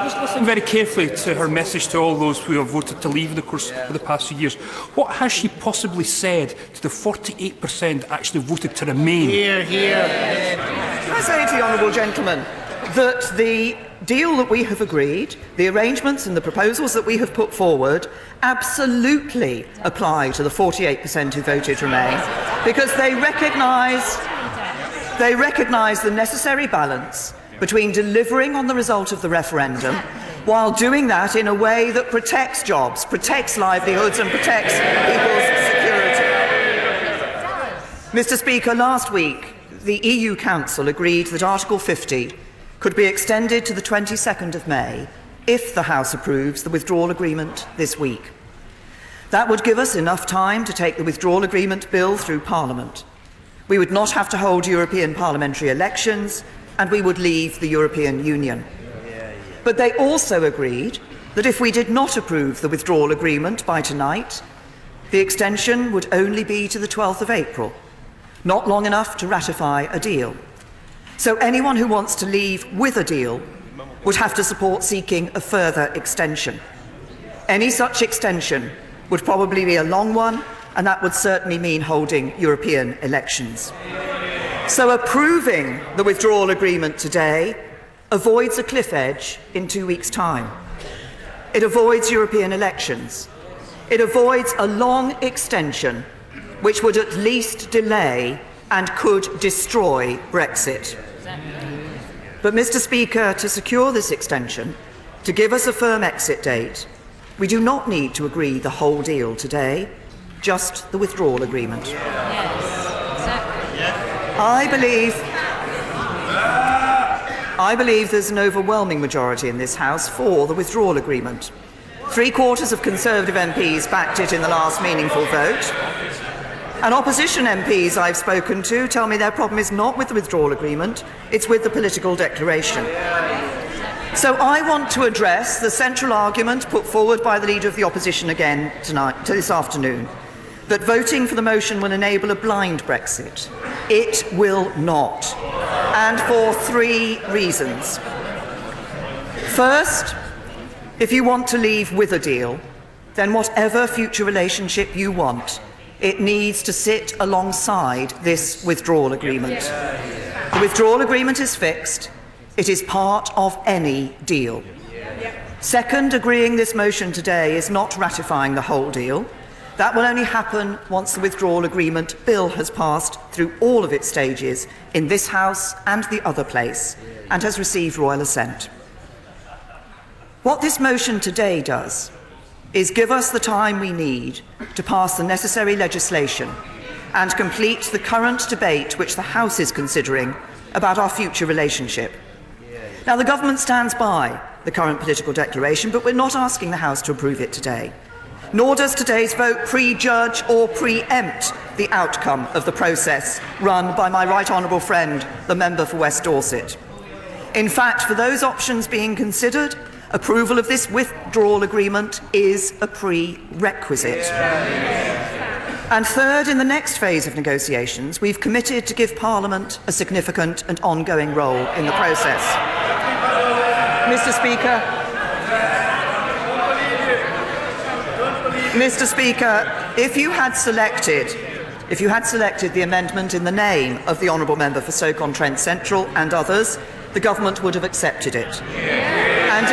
was listening very carefully to her message to all those who have voted to leave in the course of the past few years. What has she possibly said to the 48% actually voted to remain? I say to the honourable gentleman that the deal that we have agreed, the arrangements and the proposals that we have put forward absolutely apply to the 48% who voted remain, because they recognise the necessary balance between delivering on the result of the referendum while doing that in a way that protects jobs, protects livelihoods and protects people's security. Mr. Speaker, last week the EU Council agreed that Article 50 could be extended to the 22nd of May if the House approves the withdrawal agreement this week. That would give us enough time to take the withdrawal agreement bill through Parliament. We would not have to hold European parliamentary elections and we would leave the European Union. But they also agreed that if we did not approve the withdrawal agreement by tonight, the extension would only be to the 12th of April, not long enough to ratify a deal. So anyone who wants to leave with a deal would have to support seeking a further extension. Any such extension would probably be a long one, and that would certainly mean holding European elections. So approving the withdrawal agreement today avoids a cliff edge in 2 weeks' time. It avoids European elections. It avoids a long extension which would at least delay and could destroy Brexit. But, Mr. Speaker, to secure this extension, to give us a firm exit date, we do not need to agree the whole deal today, just the withdrawal agreement. I believe there's an overwhelming majority in this House for the withdrawal agreement. 3/4 of Conservative MPs backed it in the last meaningful vote. And opposition MPs I've spoken to tell me their problem is not with the withdrawal agreement, it's with the political declaration. So I want to address the central argument put forward by the Leader of the Opposition again this afternoon, that voting for the motion will enable a blind Brexit. It will not, and for 3 reasons. First, If you want to leave with a deal, then whatever future relationship you want, it needs to sit alongside this withdrawal agreement. The withdrawal agreement is fixed. It is part of any deal. Second, agreeing this motion today is not ratifying the whole deal. That will only happen once the withdrawal agreement bill has passed through all of its stages in this House and the other place and has received royal assent. What this motion today does is give us the time we need to pass the necessary legislation and complete the current debate which the House is considering about our future relationship. Now, the government stands by the current political declaration, but we're not asking the House to approve it today. Nor does today's vote prejudge or preempt the outcome of the process run by my right honourable friend, the member for West Dorset. In fact, for those options being considered, approval of this withdrawal agreement is a prerequisite. And third, in the next phase of negotiations, we've committed to give Parliament a significant and ongoing role in the process. Mr. Speaker, if you had selected the amendment in the name of the honourable member for Stoke-on-Trent Central and others, the government would have accepted it. And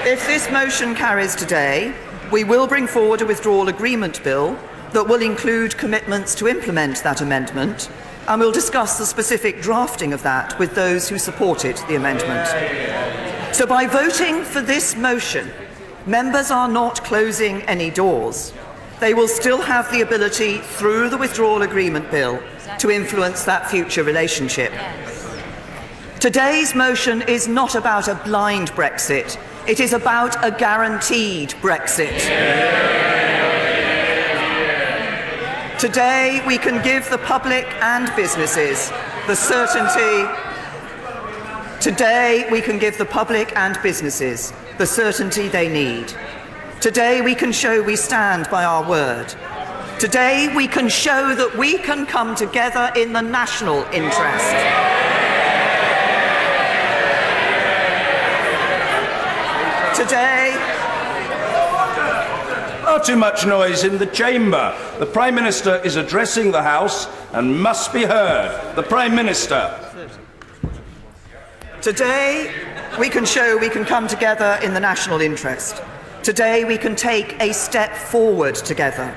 if this motion carries today, we will bring forward a withdrawal agreement bill that will include commitments to implement that amendment, and we'll discuss the specific drafting of that with those who supported the amendment. So by voting for this motion, members are not closing any doors. They will still have the ability, through the withdrawal agreement bill, to influence that future relationship. Today's motion is not about a blind Brexit. It is about a guaranteed Brexit. Today, we can give the public and businesses the certainty. Today, we can give the public and businesses the certainty they need. Today, we can show we stand by our word. Today, we can show that we can come together in the national interest. Today, not too much noise in the chamber. The Prime Minister is addressing the House and must be heard. The Prime Minister. Today, we can show we can come together in the national interest. Today, we can take a step forward together.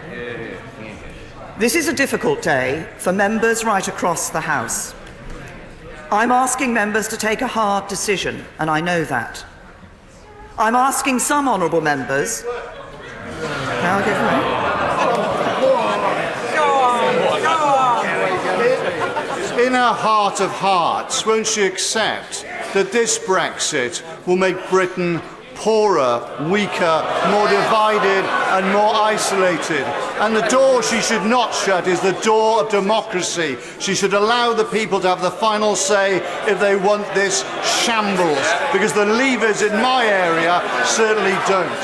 This is a difficult day for members right across the House. I'm asking members to take a hard decision, and I know that. I'm asking some honourable members. In her heart of hearts, won't she accept that this Brexit will make Britain poorer, weaker, more divided and more isolated? And the door she should not shut is the door of democracy. She should allow the people to have the final say if they want this shambles, because the Leavers in my area certainly don't.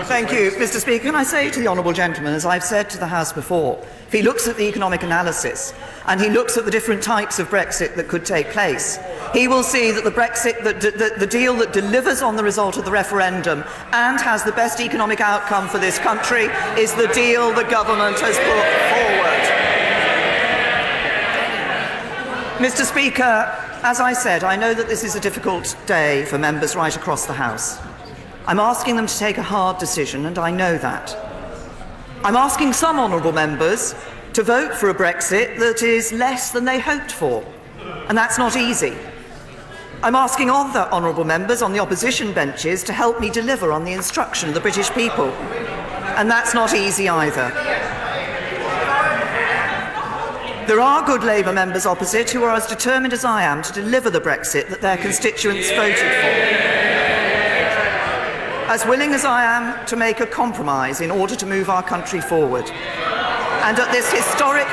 Thank you, Mr. Speaker. Can I say to the honourable gentleman, as I've said to the House before, if he looks at the economic analysis and he looks at the different types of Brexit that could take place, he will see that the deal that delivers on the result of the referendum and has the best economic outcome for this country is the deal the government has put forward. Mr. Speaker, as I said, I know that this is a difficult day for members right across the House. I'm asking them to take a hard decision, and I know that. I'm asking some honourable members to vote for a Brexit that is less than they hoped for, and that's not easy. I'm asking other honourable members on the opposition benches to help me deliver on the instruction of the British people, and that's not easy either. There are good Labour members opposite who are as determined as I am to deliver the Brexit that their constituents voted for. As willing as I am to make a compromise in order to move our country forward. And at this historic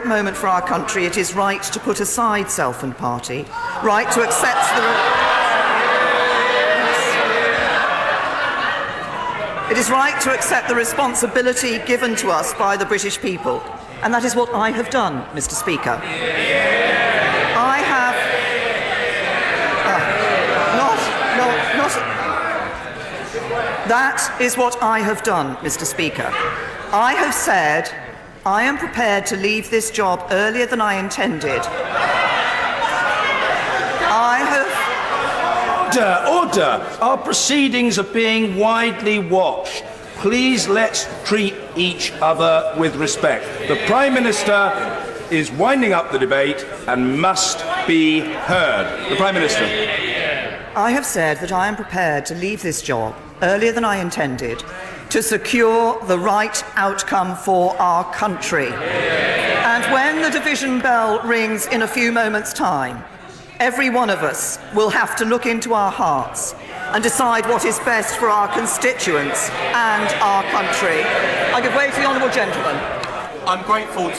moment for our country, it is right to put aside self and party, right to accept It is right to accept the responsibility given to us by the British people. And that is what I have done, Mr. Speaker. I have... That is what I have done, Mr. Speaker. I have said I am prepared to leave this job earlier than I intended. I have... Order! Our proceedings are being widely watched. Please let's treat each other with respect. The Prime Minister is winding up the debate and must be heard. The Prime Minister. I have said that I am prepared to leave this job earlier than I intended to secure the right outcome for our country. And when the division bell rings in a few moments' time, every one of us will have to look into our hearts and decide what is best for our constituents and our country. I give way to the honourable gentleman. I'm grateful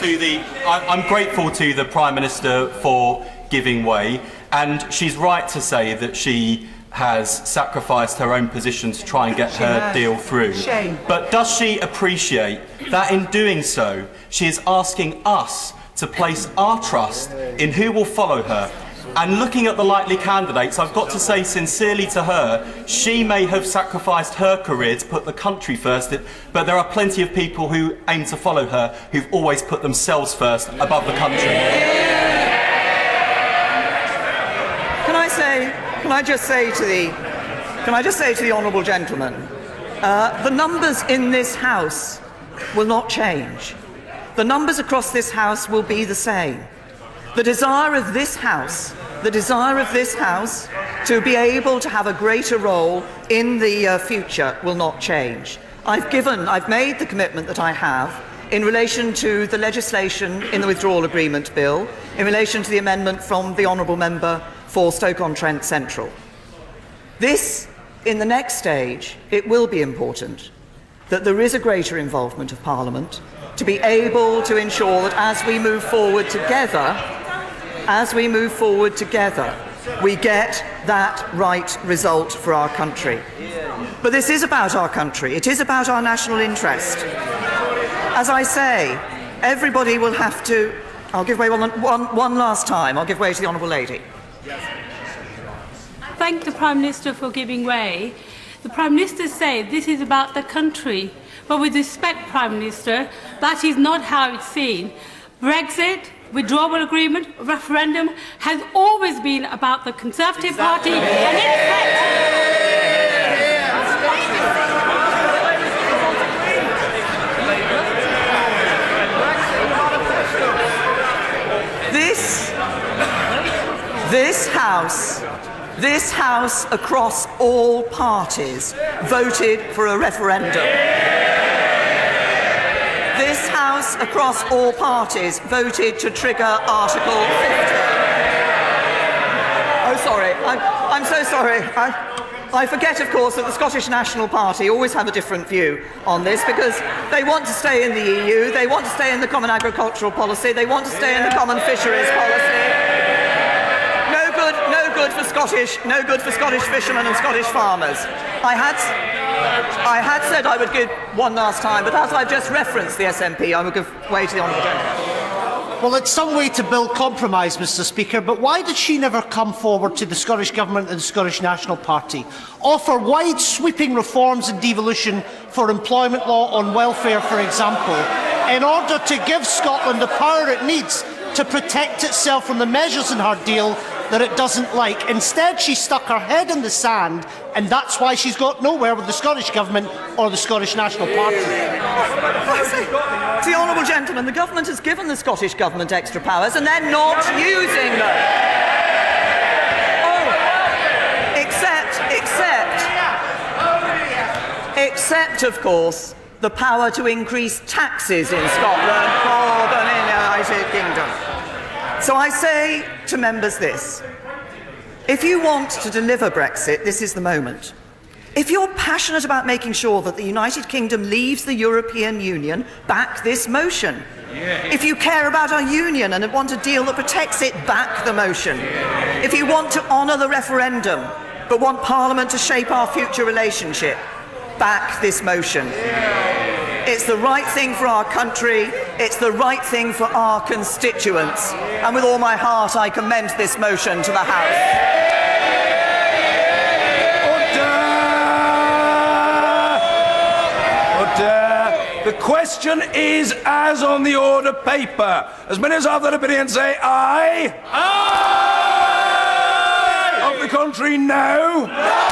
to the Prime Minister for giving way, and she's right to say that she has sacrificed her own position to try and get her deal through. Shame. But does she appreciate that in doing so, she is asking us to place our trust in who will follow her? And looking at the likely candidates, I've got to say sincerely to her, she may have sacrificed her career to put the country first, but there are plenty of people who aim to follow her who've always put themselves first above the country. Can I just say to the honourable gentleman, the numbers in this House will not change. The numbers across this House will be the same. The desire of this House to be able to have a greater role in the future will not change. I've made the commitment that I have in relation to the legislation in the Withdrawal Agreement Bill, in relation to the amendment from the honourable member for Stoke-on-Trent Central. This, in the next stage, it will be important that there is a greater involvement of Parliament to be able to ensure that as we move forward together, we get that right result for our country. But this is about our country. It is about our national interest. As I say, everybody will have to... I'll give way one last time. I'll give way to the honourable lady. Thank the Prime Minister for giving way. The Prime Minister said this is about the country. But with respect, Prime Minister, that is not how it's seen. Brexit, withdrawal agreement, referendum has always been about the Conservative Party and its This House across all parties voted for a referendum. This House across all parties voted to trigger Article 50. Oh, sorry. I'm so sorry. I forget, of course, that the Scottish National Party always have a different view on this because they want to stay in the EU, they want to stay in the Common Agricultural Policy, they want to stay in the Common Fisheries Policy. No good for Scottish fishermen and Scottish farmers. I had said I would give one last time, but as I've just referenced the SNP, I will give way to the honourable gentleman. Well, it's some way to build compromise, Mr. Speaker, but why did she never come forward to the Scottish Government and the Scottish National Party, offer wide sweeping reforms and devolution for employment law on welfare, for example, in order to give Scotland the power it needs to protect itself from the measures in her deal that it doesn't like? Instead, she stuck her head in the sand, and that's why she's got nowhere with the Scottish Government or the Scottish National Party. To the honourable gentleman, the Government has given the Scottish Government extra powers, and they're not using them. Oh, except, of course, the power to increase taxes in Scotland more than in the United Kingdom. So I say to members this: if you want to deliver Brexit, this is the moment. If you're passionate about making sure that the United Kingdom leaves the European Union, back this motion. If you care about our union and want a deal that protects it, back the motion. If you want to honour the referendum but want Parliament to shape our future relationship, back this motion. It's the right thing for our country. It's the right thing for our constituents. And with all my heart, I commend this motion to the House. The question is as on the order paper. As many as have that opinion say aye. Aye! Of the contrary, no. No!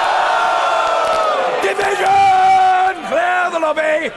Division! Clear the lobby!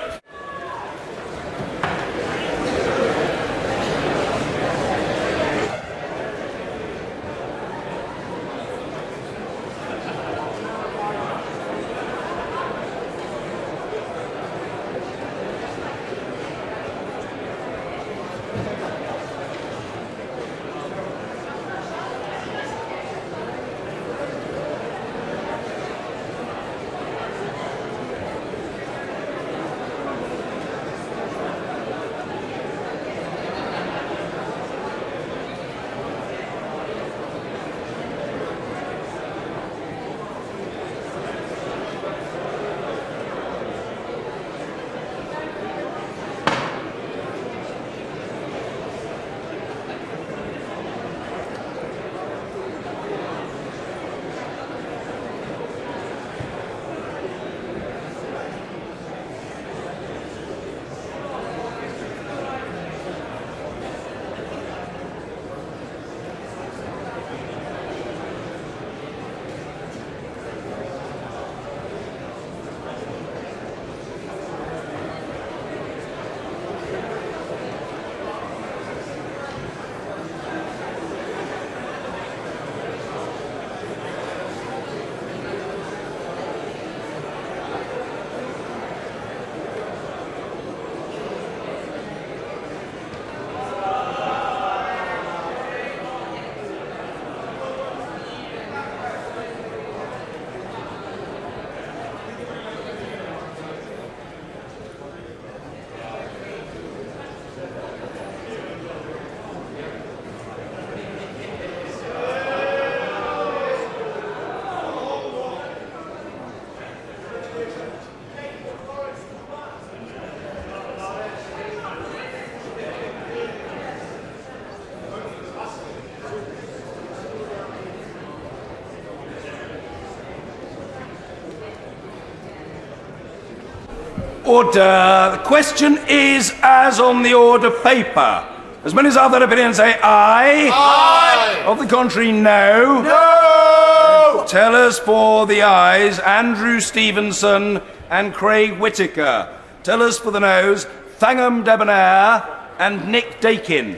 Order. The question is as on the order paper. As many as have that opinion say aye. Aye. Of the contrary, no. No. Tellers for the ayes, Andrew Stevenson and Craig Whittaker. Tellers for the noes, Thangham Debonair and Nick Dakin.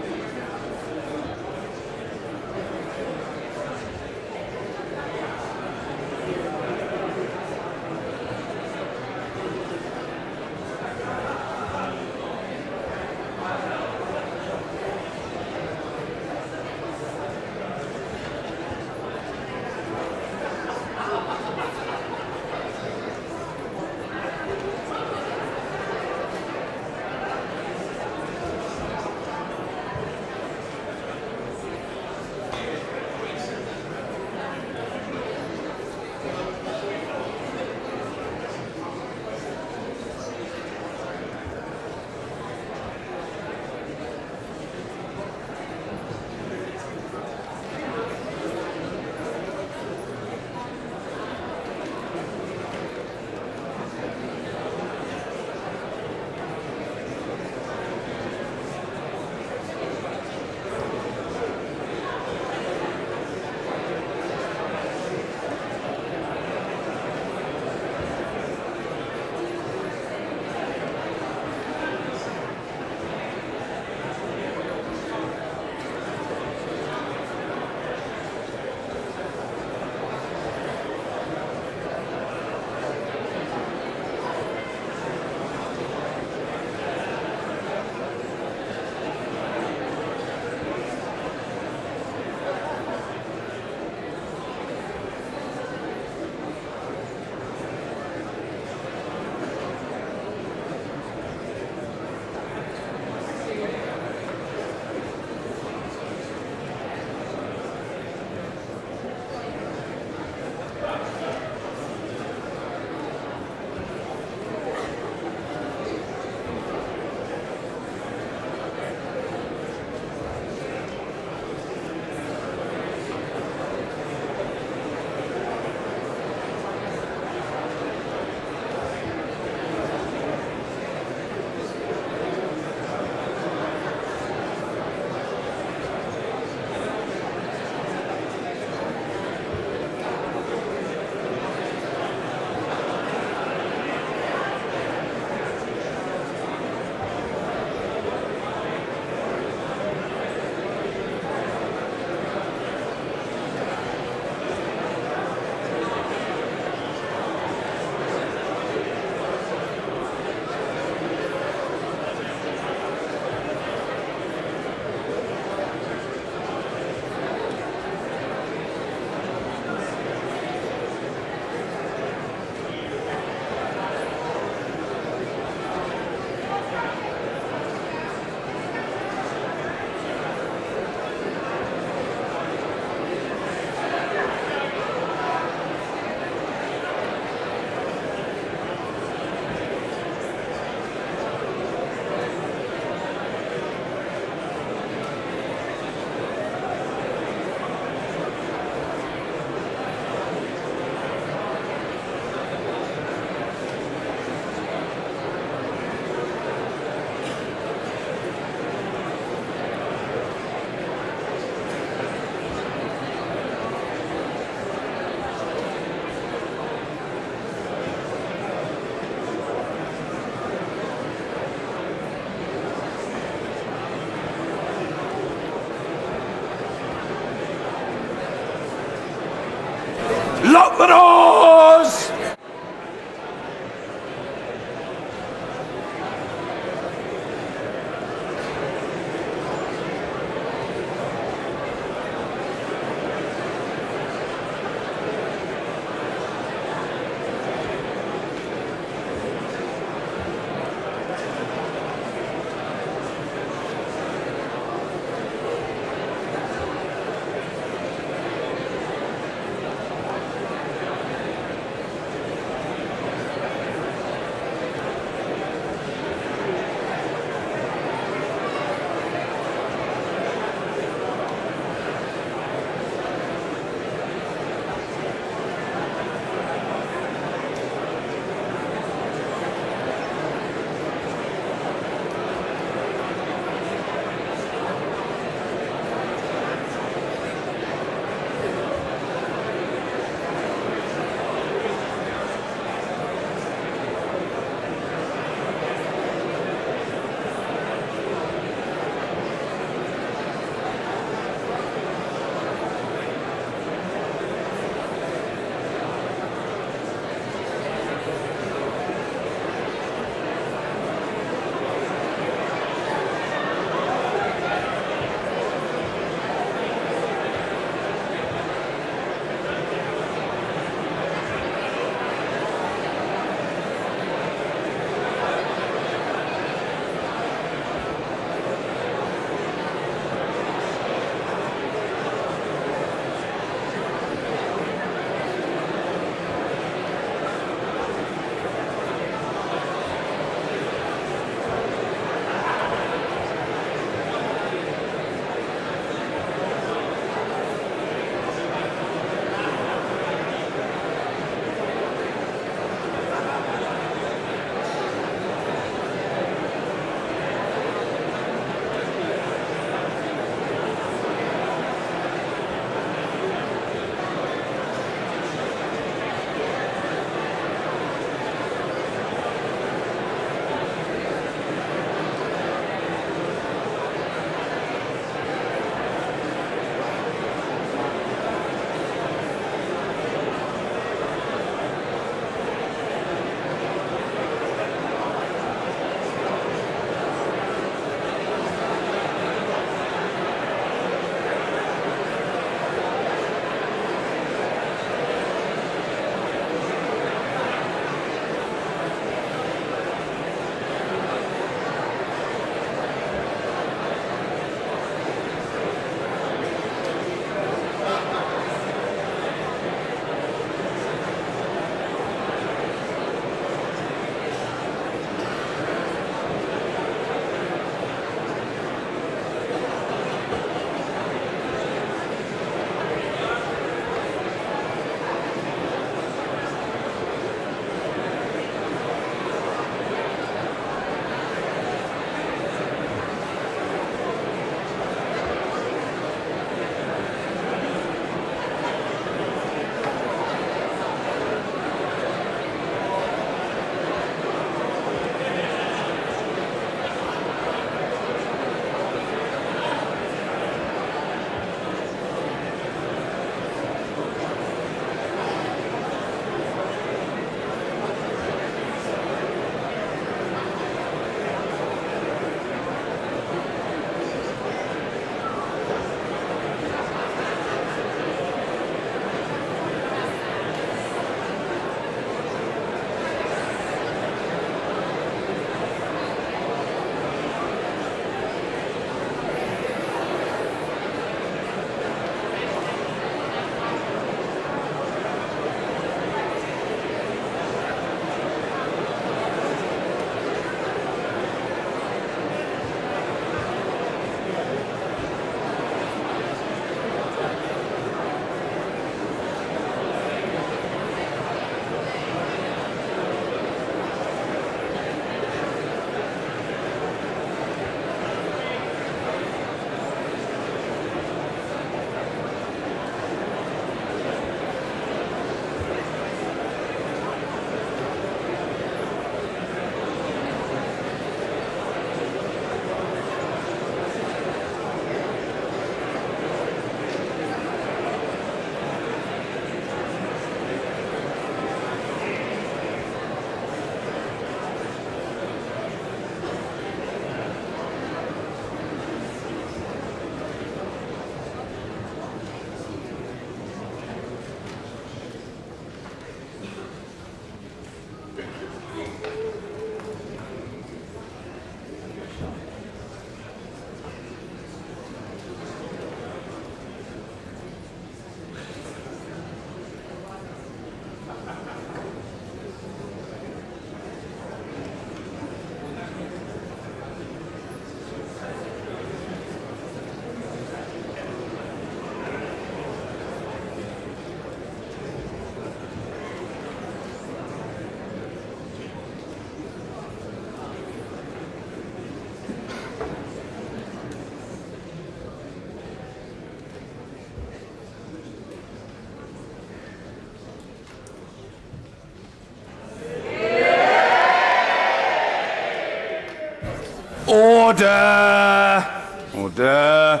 Order! Order!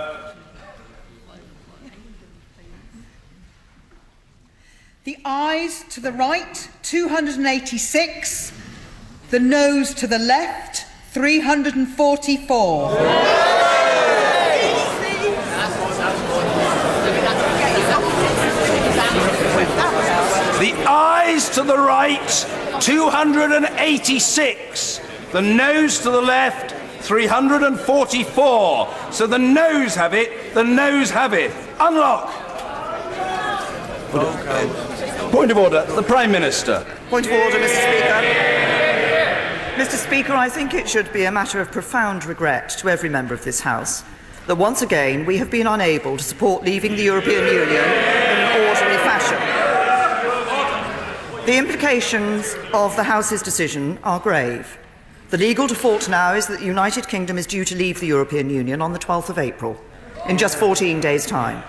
The ayes to the right, 286. The noes to the left, 344. The ayes to the right, 286. The noes to the left, 344. So the noes have it, the noes have it. Unlock! Point of order, the Prime Minister. Point of order, Mr. Speaker. Mr. Speaker, I think it should be a matter of profound regret to every member of this House that once again we have been unable to support leaving the European Union in an orderly fashion. The implications of the House's decision are grave. The legal default now is that the United Kingdom is due to leave the European Union on the 12th of April, in just 14 days' time.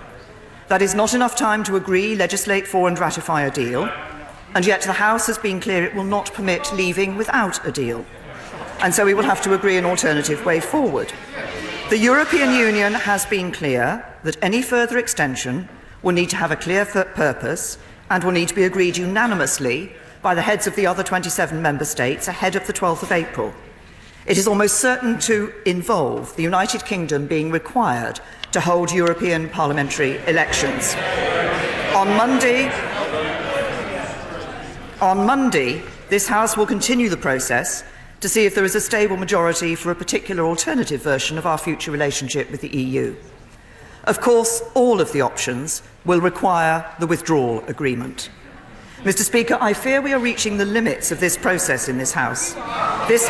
That is not enough time to agree, legislate for and ratify a deal, and yet the House has been clear it will not permit leaving without a deal. And so we will have to agree an alternative way forward. The European Union has been clear that any further extension will need to have a clear purpose and will need to be agreed unanimously by the heads of the other 27 member states ahead of the 12th of April. It is almost certain to involve the United Kingdom being required to hold European parliamentary elections. On Monday, this House will continue the process to see if there is a stable majority for a particular alternative version of our future relationship with the EU. Of course, all of the options will require the withdrawal agreement. Mr. Speaker, I fear we are reaching the limits of this process in this House. This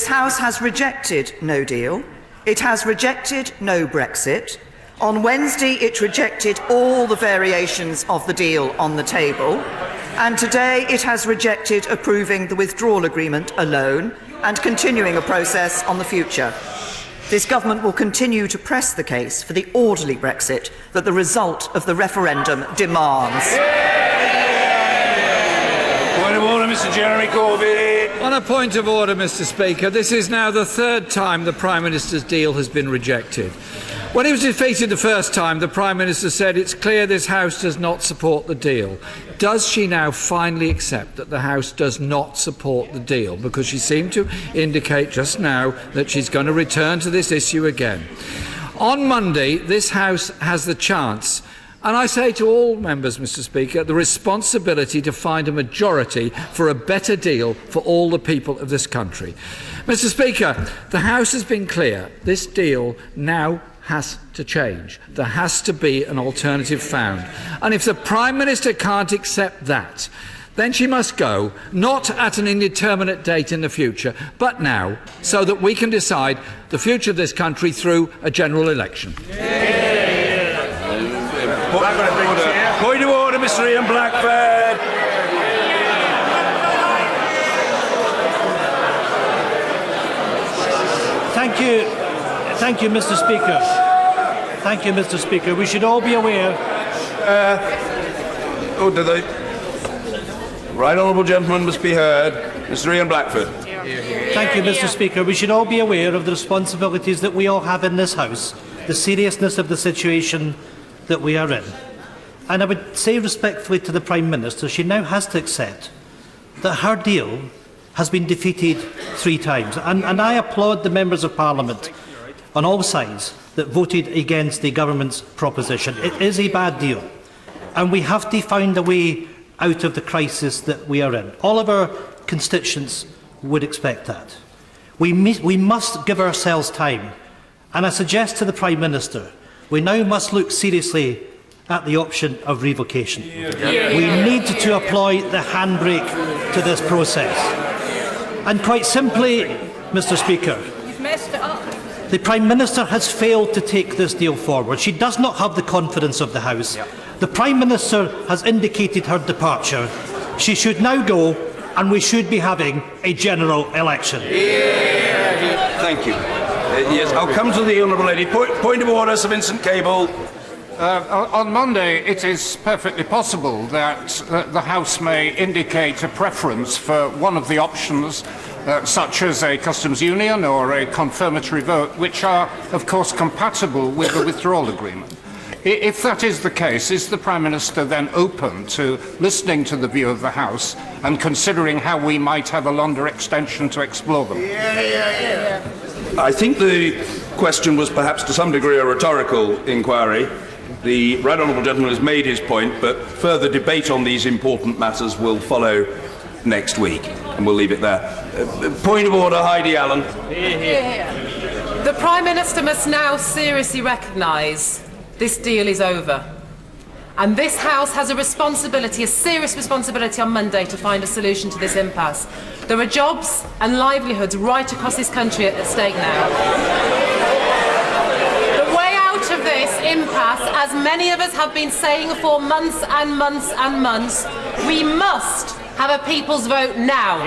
House has rejected no deal. It has rejected no Brexit. On Wednesday, it rejected all the variations of the deal on the table. And today, it has rejected approving the withdrawal agreement alone and continuing a process on the future. This government will continue to press the case for the orderly Brexit that the result of the referendum demands. Point of order, Mr. Jeremy Corbyn. On a point of order, Mr. Speaker, this is now the third time the Prime Minister's deal has been rejected. When he was defeated the first time, the Prime Minister said it's clear this House does not support the deal. Does she now finally accept that the House does not support the deal? Because she seemed to indicate just now that she's going to return to this issue again. On Monday, this House has the chance, and I say to all members, Mr. Speaker, the responsibility to find a majority for a better deal for all the people of this country. Mr. Speaker, the House has been clear. This deal now has to change. There has to be an alternative found. And if the Prime Minister can't accept that, then she must go, not at an indeterminate date in the future, but now, so that we can decide the future of this country through a general election. Point of order, Mr. Ian Blackford. Thank you, Mr. Speaker. Thank you, Mr. Speaker. We should all be aware. Right honourable gentleman must be heard. Mr. Ian Blackford. Thank you, Mr. Speaker. We should all be aware of the responsibilities that we all have in this House, the seriousness of the situation that we are in. And I would say respectfully to the Prime Minister, she now has to accept that her deal has been defeated 3 times. And I applaud the members of Parliament on all sides that voted against the government's proposition. It is a bad deal, and we have to find a way out of the crisis that we are in. All of our constituents would expect that. We must give ourselves time, and I suggest to the Prime Minister, we now must look seriously at the option of revocation. We need to apply the handbrake to this process. And quite simply, Mr. Speaker, You've messed it up. the Prime Minister has failed to take this deal forward. She does not have the confidence of the House. The Prime Minister has indicated her departure. She should now go, and we should be having a general election. Thank you. Yes, I'll come to the honourable lady. Point of order, Sir Vincent Cable. On Monday, it is perfectly possible that the House may indicate a preference for one of the options such as a customs union or a confirmatory vote, which are, of course, compatible with the withdrawal agreement. If that is the case, is the Prime Minister then open to listening to the view of the House and considering how we might have a longer extension to explore them? I think the question was perhaps to some degree a rhetorical inquiry. The Right Honourable Gentleman has made his point, but further debate on these important matters will follow next week, and we'll leave it there. Point of order, Heidi Allen. The Prime Minister must now seriously recognise this deal is over. And this House has a responsibility, a serious responsibility on Monday to find a solution to this impasse. There are jobs and livelihoods right across this country at stake now. The way out of this impasse, as many of us have been saying for months and months and months, we must have a people's vote now.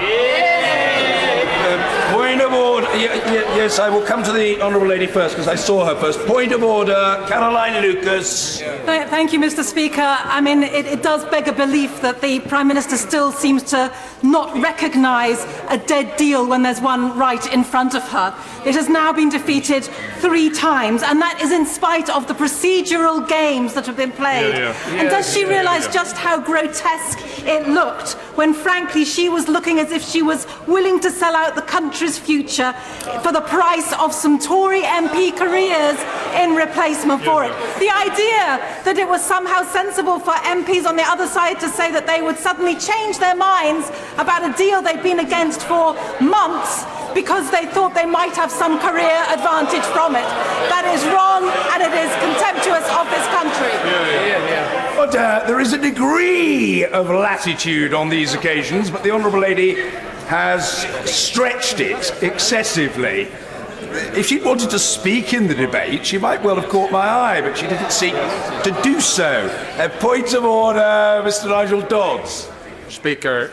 Point of order. Yes, I will come to the Honourable Lady first because I saw her first. Point of order, Caroline Lucas. Thank you, Mr. Speaker. I mean, it does beg a belief that the Prime Minister still seems to not recognise a dead deal when there's one right in front of her. It has now been defeated 3 times, and that is in spite of the procedural games that have been played. And does she realise just how grotesque it looked when, frankly, she was looking as if she was willing to sell out the country's future for the price of some Tory MP careers in replacement for it? The idea that it was somehow sensible for MPs on the other side to say that they would suddenly change their minds about a deal they'd been against for months because they thought they might have some career advantage from it. That is wrong, and it is contemptuous of this country. But there is a degree of latitude on these occasions, but the Honourable Lady has stretched it excessively. If she'd wanted to speak in the debate, she might well have caught my eye, but she didn't seek to do so. Point of order, Mr. Nigel Dodds. Speaker,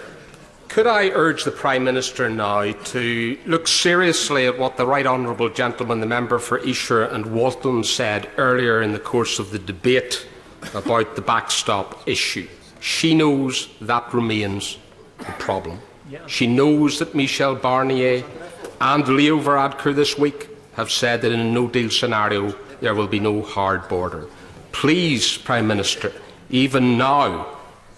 could I urge the Prime Minister now to look seriously at what the Right Honourable Gentleman, the member for Esher and Walton, said earlier in the course of the debate about the backstop issue? She knows that remains the problem. She knows that Michel Barnier and Leo Varadkar this week have said that in a no-deal scenario there will be no hard border. Please, Prime Minister, even now,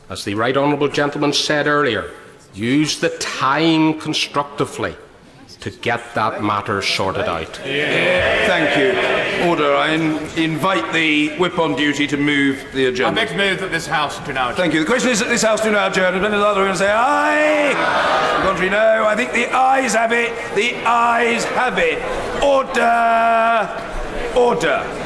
as the Right Honourable Gentleman said earlier, use the time constructively to get that matter sorted out. Thank you. Order. I invite the whip on duty to move the agenda. I beg to move that this House do now adjourn. Thank you. The question is that this House do now adjourn. And then the other are going to say aye. The contrary no. I think the ayes have it. The ayes have it. Order. Order.